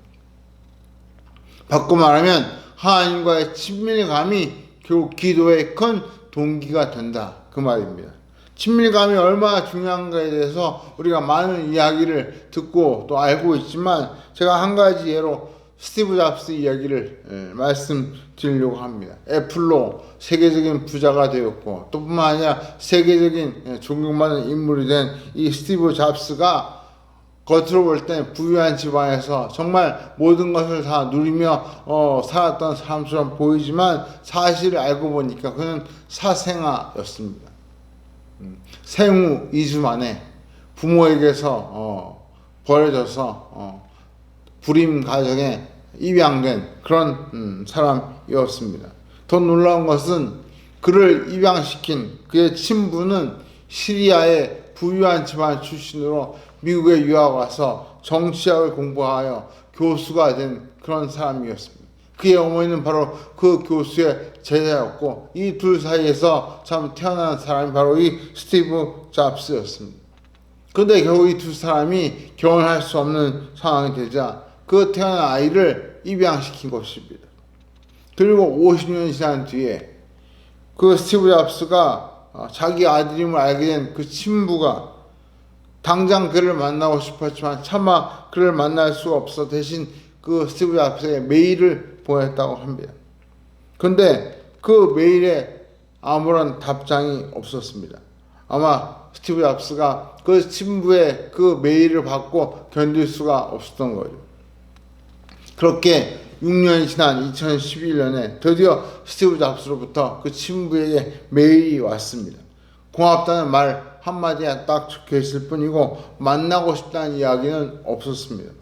바꿔 말하면 하나님과의 친밀감이 결국 기도의 큰 동기가 된다 그 말입니다. 친밀감이 얼마나 중요한가에 대해서 우리가 많은 이야기를 듣고 또 알고 있지만 제가 한 가지 예로 스티브 잡스 이야기를 말씀드리려고 합니다. 애플로 세계적인 부자가 되었고 또 뿐만 아니라 세계적인 존경받는 인물이 된 이 스티브 잡스가 겉으로 볼 때 부유한 집안에서 정말 모든 것을 다 누리며 살았던 사람처럼 보이지만 사실을 알고 보니까 그는 사생아였습니다. 생후 2주 만에 부모에게서 버려져서 불임 가정에 입양된 그런 사람이었습니다. 더 놀라운 것은 그를 입양시킨 그의 친부는 시리아의 부유한 집안 출신으로 미국에 유학 와서 정치학을 공부하여 교수가 된 그런 사람이었습니다. 그의 어머니는 바로 그 교수의 제자였고 이 둘 사이에서 참 태어난 사람이 바로 이 스티브 잡스였습니다. 그런데 결국 이 두 사람이 결혼할 수 없는 상황이 되자 그 태어난 아이를 입양시킨 것입니다. 그리고 50년 지난 뒤에 그 스티브 잡스가 자기 아들임을 알게 된 그 친부가 당장 그를 만나고 싶었지만 차마 그를 만날 수가 없어 대신 그 스티브 잡스에게 메일을 보냈다고 합니다. 그런데 그 메일에 아무런 답장이 없었습니다. 아마 스티브 잡스가 그 친부의 그 메일을 받고 견딜 수가 없었던 거죠. 그렇게 6년이 지난 2011년에 드디어 스티브 잡스로부터 그 친부에게 메일이 왔습니다. 고맙다는 말 한마디에 딱 적혀있을 뿐이고 만나고 싶다는 이야기는 없었습니다.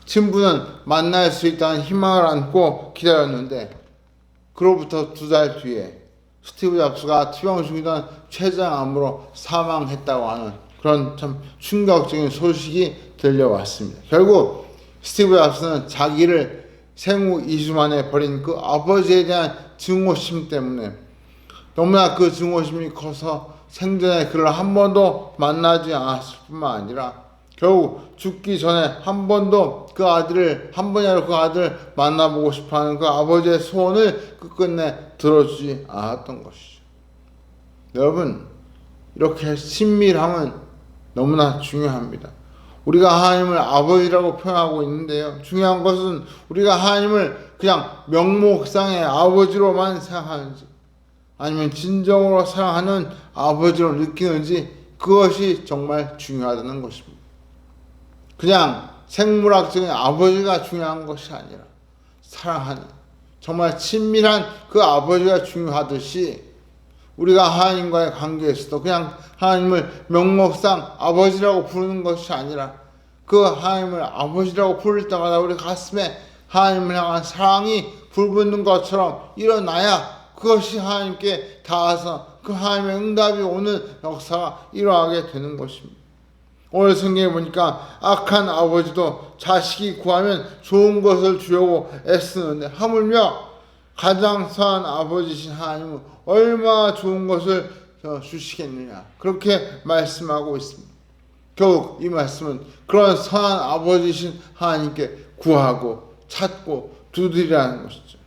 친부는 만날 수 있다는 희망을 안고 기다렸는데 그로부터 2달 뒤에 스티브 잡스가 투병 중이던 췌장암으로 사망했다고 하는 그런 참 충격적인 소식이 들려왔습니다. 결국 스티브 잡스는 자기를 생후 2주 만에 버린 그 아버지에 대한 증오심 때문에 너무나 그 증오심이 커서 생전에 그를 한 번도 만나지 않았을 뿐만 아니라 결국 죽기 전에 한 번도 그 아들을 한 번이라도 그 아들을 만나보고 싶어하는 그 아버지의 소원을 끝끝내 들어주지 않았던 것이죠. 여러분, 이렇게 친밀함은 너무나 중요합니다. 우리가 하나님을 아버지라고 표현하고 있는데요. 중요한 것은 우리가 하나님을 그냥 명목상의 아버지로만 생각하는지 아니면 진정으로 사랑하는 아버지로 느끼는지 그것이 정말 중요하다는 것입니다. 그냥 생물학적인 아버지가 중요한 것이 아니라 사랑하는 정말 친밀한 그 아버지가 중요하듯이 우리가 하나님과의 관계에서도 그냥 하나님을 명목상 아버지라고 부르는 것이 아니라 그 하나님을 아버지라고 부를 때마다 우리 가슴에 하나님을 향한 사랑이 불붙는 것처럼 일어나야 그것이 하나님께 닿아서 그 하나님의 응답이 오는 역사가 일어나게 되는 것입니다. 오늘 성경에 보니까 악한 아버지도 자식이 구하면 좋은 것을 주려고 애쓰는데 하물며 가장 선한 아버지신 하나님은 얼마나 좋은 것을 주시겠느냐 그렇게 말씀하고 있습니다. 결국 이 말씀은 그런 선한 아버지신 하나님께 구하고 찾고 두드리라는 것이죠.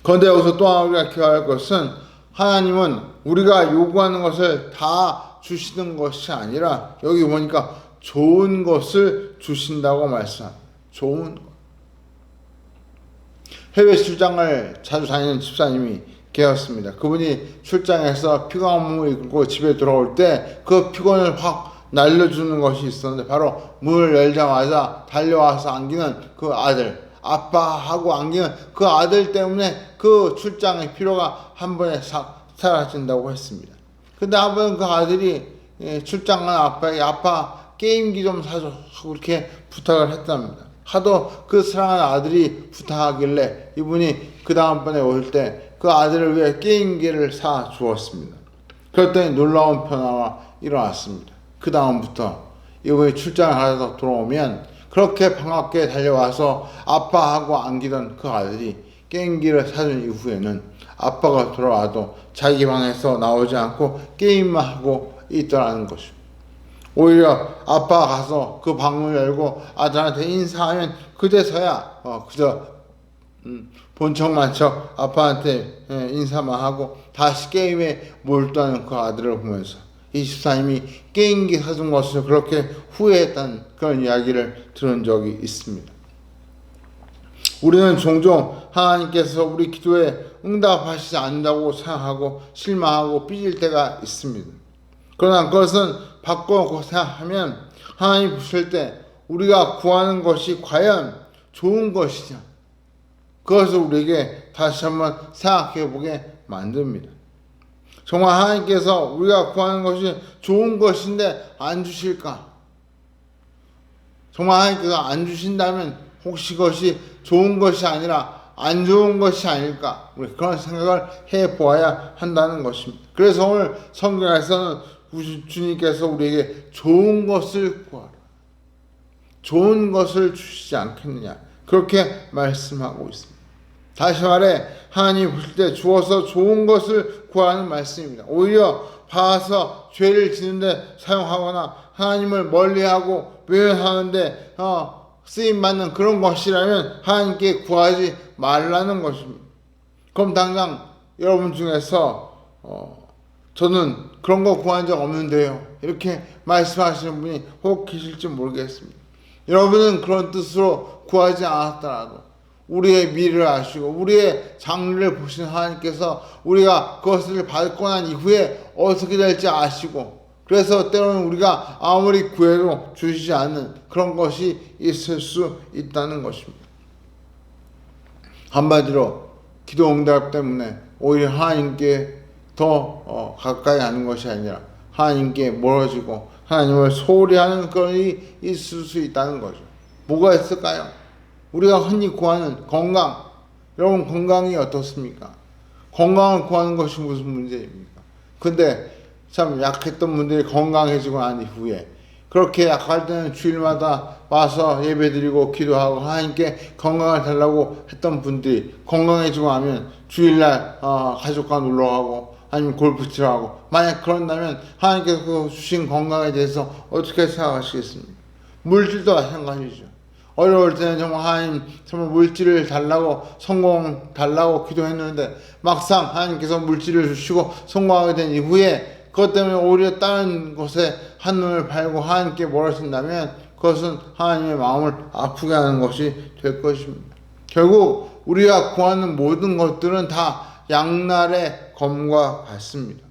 그런데 여기서 또 하나 우리가 기억할 것은 하나님은 우리가 요구하는 것을 다 주시는 것이 아니라 여기 보니까 좋은 것을 주신다고 말씀합니다. 좋은 것. 해외 출장을 자주 다니는 집사님이 계셨습니다. 그분이 출장에서 피곤한 몸을 이끌고 집에 돌아올 때 그 피곤을 확 날려주는 것이 있었는데 바로 문을 열자마자 달려와서 안기는 그 아들, 아빠하고 안기는 그 아들 때문에 그 출장의 피로가 한 번에 싹 사라진다고 했습니다. 근데 한 번 그 아들이 출장 간 아빠에게 아빠 게임기 좀 사줘 하고 이렇게 부탁을 했답니다. 하도 그 사랑하는 아들이 부탁하길래 이분이 그 다음번에 올 때 그 아들을 위해 게임기를 사 주었습니다. 그랬더니 놀라운 변화가 일어났습니다. 그 다음부터 이분이 출장을 가서 돌아오면 그렇게 반갑게 달려와서 아빠하고 안기던 그 아들이 게임기를 사준 이후에는 아빠가 돌아와도 자기 방에서 나오지 않고 게임만 하고 있더라는 것입니다. 오히려 아빠가 가서 그 방문을 열고 아들한테 인사하면 그제서야 그저 본척만 척 아빠한테 인사만 하고 다시 게임에 몰두하는 그 아들을 보면서 이 집사님이 게임기 사준 것을 그렇게 후회했다는 그런 이야기를 들은 적이 있습니다. 우리는 종종 하나님께서 우리 기도에 응답하시지 않는다고 생각하고 실망하고 삐질 때가 있습니다. 그러나 그것은 바꿔놓고 생각하면 하나님 보실 때 우리가 구하는 것이 과연 좋은 것이냐 그것을 우리에게 다시 한번 생각해 보게 만듭니다. 정말 하나님께서 우리가 구하는 것이 좋은 것인데 안 주실까? 정말 하나님께서 안 주신다면 혹시 그것이 좋은 것이 아니라 안 좋은 것이 아닐까? 우리 그런 생각을 해보아야 한다는 것입니다. 그래서 오늘 성경에서는 주님께서 우리에게 좋은 것을 구하라. 좋은 것을 주시지 않겠느냐. 그렇게 말씀하고 있습니다. 다시 말해 하나님이 보실 때 주어서 좋은 것을 구하는 말씀입니다. 오히려 봐서 죄를 지는데 사용하거나 하나님을 멀리하고 외면하는데 쓰임받는 그런 것이라면 하나님께 구하지 말라는 것입니다. 그럼 당장 여러분 중에서 저는 그런 거 구한 적 없는데요 이렇게 말씀하시는 분이 혹 계실지 모르겠습니다. 여러분은 그런 뜻으로 구하지 않았더라도 우리의 미래를 아시고 우리의 장래를 보시는 하나님께서 우리가 그것을 받고 난 이후에 어떻게 될지 아시고 그래서 때로는 우리가 아무리 구해도 주시지 않는 그런 것이 있을 수 있다는 것입니다. 한마디로 기도 응답 때문에 오히려 하나님께 더 가까이 하는 것이 아니라 하나님께 멀어지고 하나님을 소홀히 하는 것이 있을 수 있다는 거죠. 뭐가 있을까요? 우리가 흔히 구하는 건강. 여러분 건강이 어떻습니까? 건강을 구하는 것이 무슨 문제입니까? 근데 참 약했던 분들이 건강해지고 난 이후에 그렇게 약할 때는 주일마다 와서 예배드리고 기도하고 하나님께 건강을 달라고 했던 분들이 건강해지고 나면 주일날 가족과 놀러가고 아니면 골프 치러 가고, 만약 그런다면 하나님께서 그 주신 건강에 대해서 어떻게 생각하시겠습니까? 물질도 마찬가지죠. 어려울 때는 정말 하나님 정말 물질을 달라고, 성공 달라고 기도했는데 막상 하나님께서 물질을 주시고 성공하게 된 이후에 그것 때문에 오히려 다른 곳에 한눈을 팔고 하나님께 멀어진다면 그것은 하나님의 마음을 아프게 하는 것이 될 것입니다. 결국 우리가 구하는 모든 것들은 다 양날의 검과 같습니다.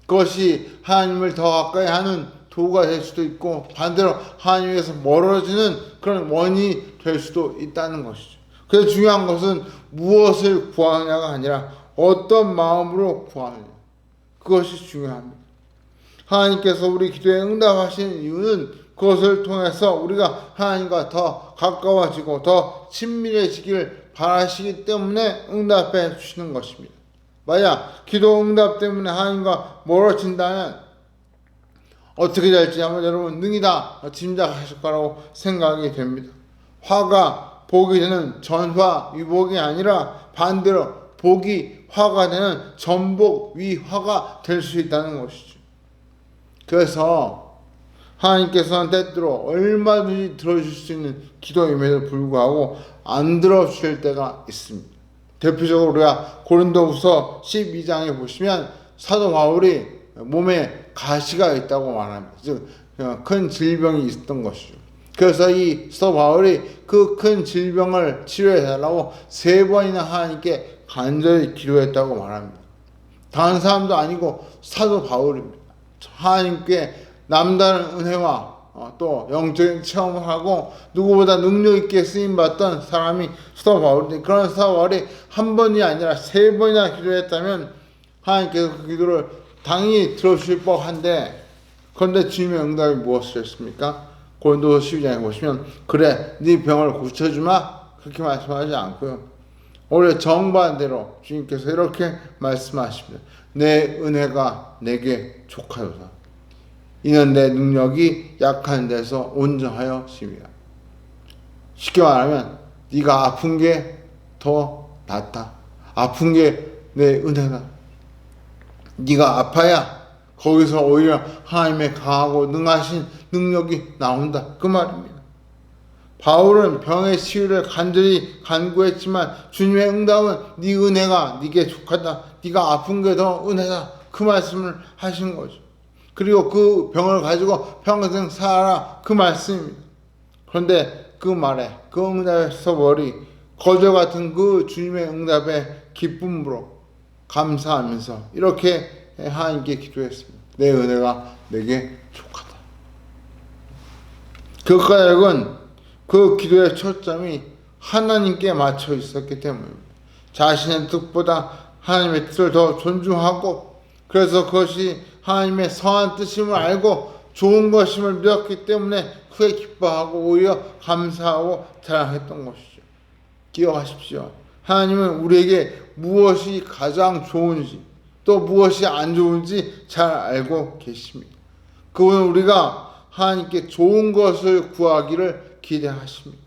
그것이 하나님을 더 가까이 하는 도구가 될 수도 있고, 반대로 하나님에서 멀어지는 그런 원인이 될 수도 있다는 것이죠. 그래서 중요한 것은 무엇을 구하느냐가 아니라 어떤 마음으로 구하느냐, 그것이 중요합니다. 하나님께서 우리 기도에 응답하시는 이유는 그것을 통해서 우리가 하나님과 더 가까워지고 더 친밀해지길 바라시기 때문에 응답해 주시는 것입니다. 만약 기도 응답 때문에 하나님과 멀어진다면 어떻게 될지 한번 여러분 능히 다 짐작하실 거라고 생각이 됩니다. 화가 복이 되는 전화 위복이 아니라 반대로 복이 화가 되는 전복 위화가 될 수 있다는 것이죠. 그래서 하나님께서는 때때로 얼마든지 들어주실 수 있는 기도임에도 불구하고 안 들어주실 때가 있습니다. 대표적으로 우리가 고린도후서 12장에 보시면 사도 바울이 몸에 가시가 있다고 말합니다. 즉 큰 질병이 있었던 것이죠. 그래서 이 사도 바울이 그 큰 질병을 치료해 달라고 3번이나 하나님께 간절히 기도했다고 말합니다. 다른 사람도 아니고 사도 바울입니다. 하나님께 남다른 은혜와 또 영적인 체험을 하고 누구보다 능력 있게 쓰임 받던 사람이 사도 바울인데, 그런 사도 바울이 한 번이 아니라 3번이나 기도했다면 하나님께서 그 기도를 당연히 들어주실 법한데, 그런데 주님의 응답이 무엇이었습니까? 고린도서 12장에 보시면 그래 네 병을 고쳐주마 그렇게 말씀하지 않고요, 오히려 정반대로 주님께서 이렇게 말씀하십니다. 내 은혜가 내게 족하도다. 이는 내 능력이 약한 데서 온전하여 심이라. 쉽게 말하면 네가 아픈 게 더 낫다. 아픈 게 내 은혜다. 네가 아파야 거기서 오히려 하나님의 강하고 능하신 능력이 나온다, 그 말입니다. 바울은 병의 치유를 간절히 간구했지만 주님의 응답은 네 은혜가 네게 족하다. 네가 아픈 게 더 은혜다, 그 말씀을 하신 거죠. 그리고 그 병을 가지고 평생 살아라, 그 말씀입니다. 그런데 그 말에, 그 응답에서 머리 거저 같은 그 주님의 응답에 기쁨으로 감사하면서 이렇게 하나님께 기도했습니다. 내 은혜가 내게 족하다. 그 까닭은 그 기도의 초점이 하나님께 맞춰 있었기 때문입니다. 자신의 뜻보다 하나님의 뜻을 더 존중하고, 그래서 그것이 하나님의 선한 뜻임을 알고 좋은 것임을 믿었기 때문에 크게 기뻐하고 오히려 감사하고 자랑했던 것이죠. 기억하십시오. 하나님은 우리에게 무엇이 가장 좋은지 또 무엇이 안 좋은지 잘 알고 계십니다. 그분은 우리가 하나님께 좋은 것을 구하기를 기대하십니다.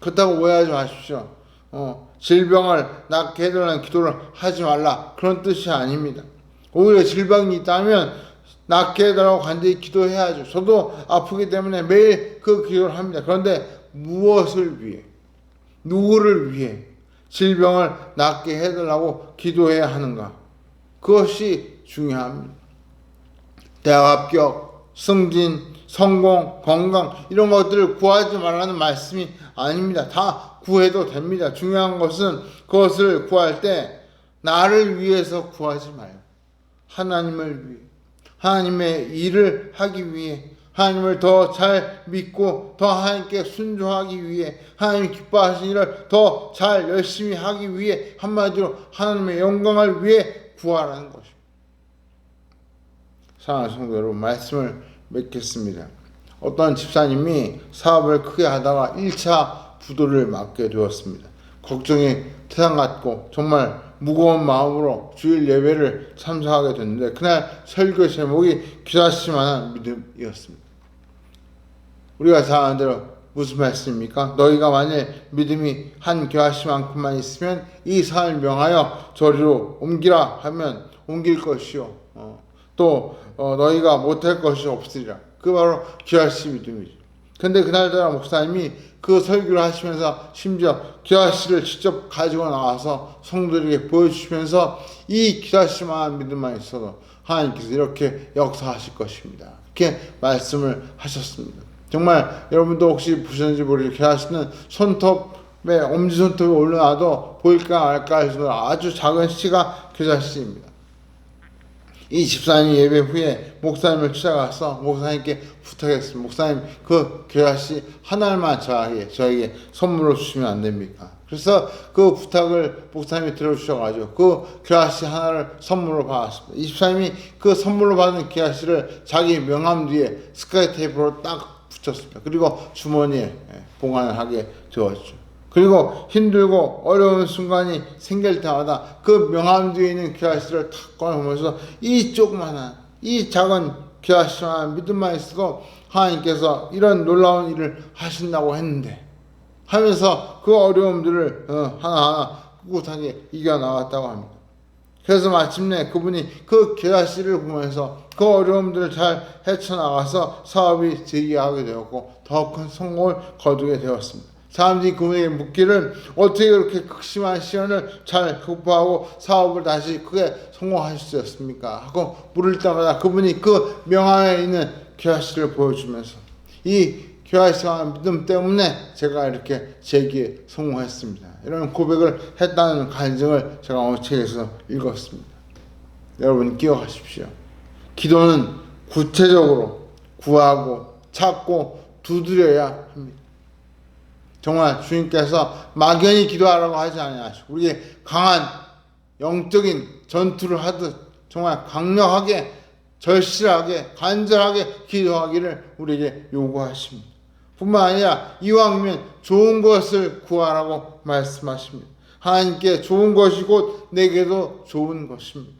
그렇다고 오해하지 마십시오. 질병을 낫게 해달라는 기도를 하지 말라, 그런 뜻이 아닙니다. 오히려 질병이 있다면 낫게 해달라고 간절히 기도해야죠. 저도 아프기 때문에 매일 그 기도를 합니다. 그런데 무엇을 위해, 누구를 위해 질병을 낫게 해달라고 기도해야 하는가, 그것이 중요합니다. 대학 합격, 승진, 성공, 건강 이런 것들을 구하지 말라는 말씀이 아닙니다. 다 구해도 됩니다. 중요한 것은 그것을 구할 때 나를 위해서 구하지 마요. 하나님을 위해, 하나님의 일을 하기 위해, 하나님을 더 잘 믿고 더 하나님께 순종하기 위해, 하나님이 기뻐하시는 일을 더 잘 열심히 하기 위해, 한마디로 하나님의 영광을 위해 구하라는 것입니다. 사랑하는 성도 여러분, 말씀을 맺겠습니다. 어떤 집사님이 사업을 크게 하다가 1차 부도를 맞게 되었습니다. 걱정이 태산 같고 정말 무거운 마음으로 주일 예배를 참석하게 됐는데, 그날 설교 제목이 기사실만한 믿음이었습니다. 우리가 잘 아는 대로 무슨 말씀입니까? 너희가 만일 믿음이 한 겨아씨만큼만 있으면 이 산을 명하여 저리로 옮기라 하면 옮길 것이요. 또 너희가 못할 것이 없으리라. 그 바로 겨아씨 믿음이죠. 근데 그날따라 목사님이 그 설교를 하시면서 심지어 겨아씨를 직접 가지고 나와서 성도들에게 보여주시면서 이 겨아씨만한 믿음만 있어도 하나님께서 이렇게 역사하실 것입니다. 이렇게 말씀을 하셨습니다. 정말 여러분도 혹시 보셨는지 모르겠지만 겨아씨는 손톱에 엄지손톱이 올라놔도 보일까 말까 할 정도로 아주 작은 씨가 겨아씨입니다. 이 집사님이 예배 후에 목사님을 찾아가서 목사님께 부탁했습니다. 목사님, 그 겨아씨 하나만 저에게 선물로 주시면 안 됩니까? 그래서 그 부탁을 목사님이 들어주셔가지고 그 겨아씨 하나를 선물로 받았습니다. 이 집사님이 그 선물로 받은 겨아씨를 자기 명함 뒤에 스카이 테이프로 딱 붙였습니다. 그리고 주머니에 보관을 하게 되었죠. 그리고 힘들고 어려운 순간이 생길 때마다 그 명함 뒤에 있는 겨아씨를 탁 꺼내보면서 이 조그만한 이 작은 겨아씨만 믿음만 있어도 하나님께서 이런 놀라운 일을 하신다고 했는데 하면서 그 어려움들을 하나하나 꿋꿋하게 이겨나갔다고 합니다. 그래서 마침내 그분이 그 겨아씨를 보면서 그 어려움들을 잘 헤쳐나가서 사업이 재기하게 되었고 더 큰 성공을 거두게 되었습니다. 사람들이 그분에게 묻기를 어떻게 그렇게 극심한 시련을 잘 극복하고 사업을 다시 크게 성공하실 수 있었습니까? 하고 물을 때마다 그분이 그 명함에 있는 겨아씨를 보여주면서 이 겨아씨와 믿음 때문에 제가 이렇게 재기에 성공했습니다. 이런 고백을 했다는 간증을 제가 오늘 책에서 읽었습니다. 여러분 기억하십시오. 기도는 구체적으로 구하고 찾고 두드려야 합니다. 정말 주님께서 막연히 기도하라고 하지 아니하시고 우리에게 강한 영적인 전투를 하듯 정말 강력하게 절실하게 간절하게 기도하기를 우리에게 요구하십니다. 뿐만 아니라 이왕이면 좋은 것을 구하라고 말씀하십니다. 하나님께 좋은 것이 곧 내게도 좋은 것입니다.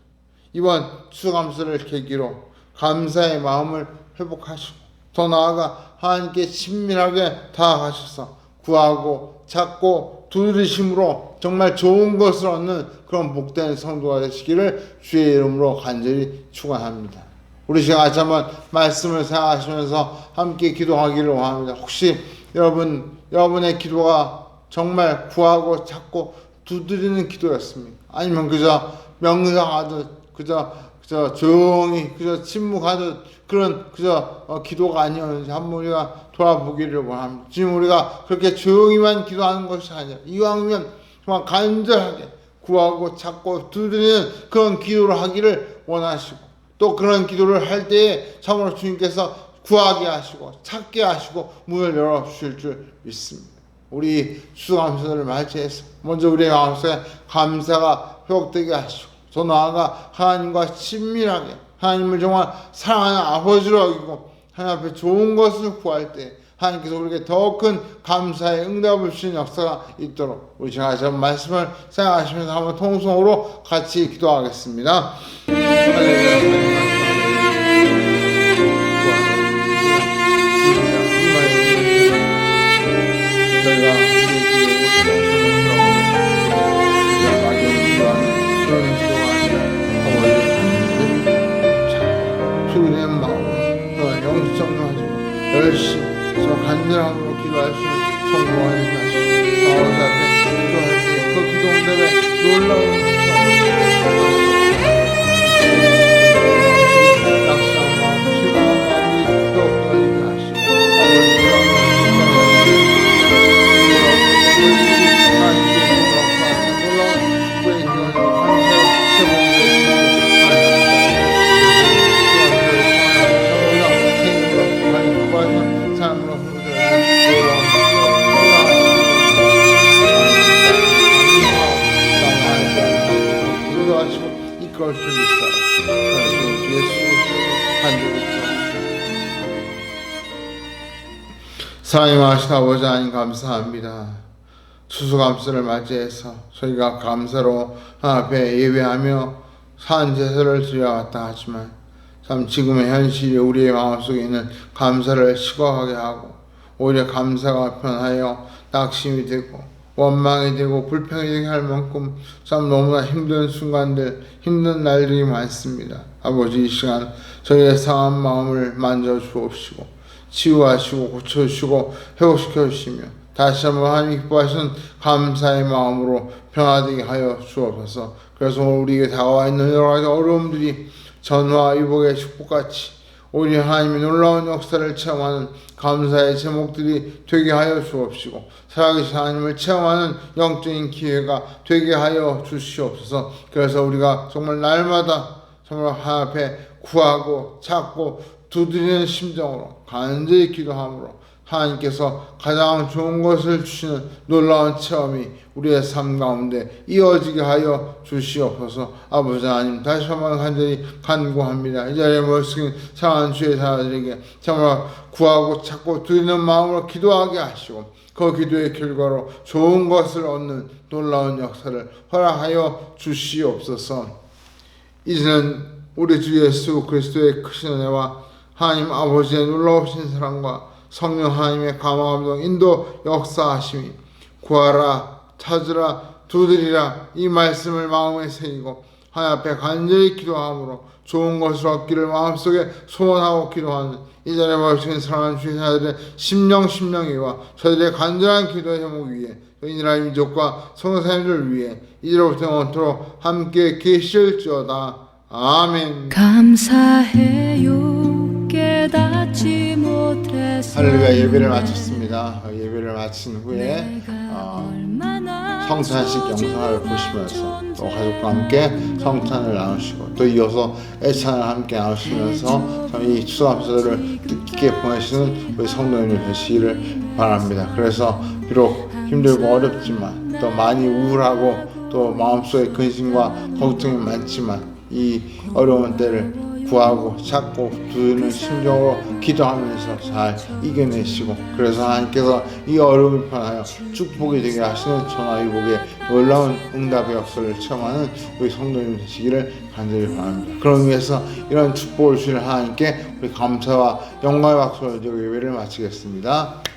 이번 추수감사를 계기로 감사의 마음을 회복하시고 더 나아가 하나님께 친밀하게 다가가셔서 구하고 찾고 두드리심으로 정말 좋은 것을 얻는 그런 복된 성도가 되시기를 주의 이름으로 간절히 축원합니다. 우리 시간 같이 한번 말씀을 생각하시면서 함께 기도하기를 원합니다. 혹시 여러분의 기도가 정말 구하고 찾고 두드리는 기도였습니까? 아니면 그저 명상하듯 그저 조용히 그저 침묵하듯 그런 기도가 아니었는지 한번 우리가 돌아보기를 원합니다. 지금 우리가 그렇게 조용히만 기도하는 것이 아니라 이왕이면 정말 간절하게 구하고 찾고 두드리는 그런 기도를 하기를 원하시고 또 그런 기도를 할 때에 참으로 주님께서 구하게 하시고 찾게 하시고 문을 열어주실 줄 믿습니다. 우리 추수감사를 맞이해서 먼저 우리의 마음속에 감사가 회복되게 하시고 더 나아가 하나님과 친밀하게 하나님을 정말 사랑하는 아버지로 여기고 하나님 앞에 좋은 것을 구할 때 하나님께서 우리에게 더 큰 감사의 응답을 주시는 역사가 있도록 우리 제가 저 말씀을 생각하시면서 한번 통성으로 같이 기도하겠습니다. 열심히 저 간절함으로 기도할 수 있는 성공하는 것이 아버지 앞에 기도할 때 그 기도 응답에 놀라운 낙심한 마음, 실망한 마음이 더욱 떨리게 하시고 이끌 수 있어. 예수 간절히 사랑이 많으신 아버지 하나님 감사합니다. 추수감사를 맞이해서 저희가 감사로 앞에 예배하며 산 제사를 드려왔다 하지만 참 지금의 현실이 우리의 마음속에 있는 감사를 식어가게 하고 오히려 감사가 변하여 낙심이 되고 원망이 되고 불평이 되게 할 만큼 참 너무나 힘든 순간들, 힘든 날들이 많습니다. 아버지, 이 시간 저희의 상한 마음을 만져주옵시고 치유하시고 고쳐주시고 회복시켜 주시며 다시 한번 하나님 기뻐하시는 감사의 마음으로 변화되게 하여 주옵소서. 그래서 오늘 우리에게 다가와 있는 여러 가지 어려움들이 전화 위복의 축복같이 오히려 하나님의 놀라운 역사를 체험하는 감사의 제목들이 되게 하여 주옵시고 살아계신 하나님을 체험하는 영적인 기회가 되게 하여 주시옵소서. 그래서 우리가 정말 날마다 정말 하나님 앞에 구하고 찾고 두드리는 심정으로 간절히 기도함으로 하나님께서 가장 좋은 것을 주시는 놀라운 체험이 우리의 삶 가운데 이어지게 하여 주시옵소서. 아버지 하나님, 다시 한번 간절히 간구합니다. 이 자리에 모여있는 사랑하는 주의 자녀들에게 정말 구하고 찾고 드리는 마음으로 기도하게 하시고 그 기도의 결과로 좋은 것을 얻는 놀라운 역사를 허락하여 주시옵소서. 이제는 우리 주 예수 그리스도의 크신 은혜와 하나님 아버지의 놀라우신 사랑과 성령 하나님의 감화감동 인도 역사하심이 구하라 찾으라 두드리라 이 말씀을 마음에 새기고 하나님 앞에 간절히 기도함으로 좋은 것을 얻기를 마음속에 소원하고 기도하는 이 자리에 모여주신 사랑하는 주의 자녀들의 심령이와 저희들의 간절한 기도의 제목 위에 이 나라의 민족과 성도사님들을 위해 이제로부터 영원토록 함께 계실지어다. 아멘. 감사해요 깨닫지 못해서 할렐루야. 예배를 마쳤습니다. 예배를 마친 후에 성탄식 영상을 보시면서 또 가족과 함께 성탄을 나누시고 또 이어서 애찬을 함께 나누시면서 이 추수감사절을 뜻깊게 보내시는 우리 성도님들 되시기를 바랍니다. 그래서 비록 힘들고 어렵지만 또 많이 우울하고 또 마음속에 근심과 걱정이 많지만 이 어려운 때를 구하고 찾고 두는 심정으로 기도하면서 잘 이겨내시고 그래서 하나님께서 이 어려움을 편하여 축복이 되게 하시는 전화위복의 놀라운 응답의 역사를 체험하는 우리 성도님 되시기를 간절히 바랍니다. 그런 위해서 이런 축복을 주시는 하나님께 우리 감사와 영광의 박수를 드리고 예배를 마치겠습니다.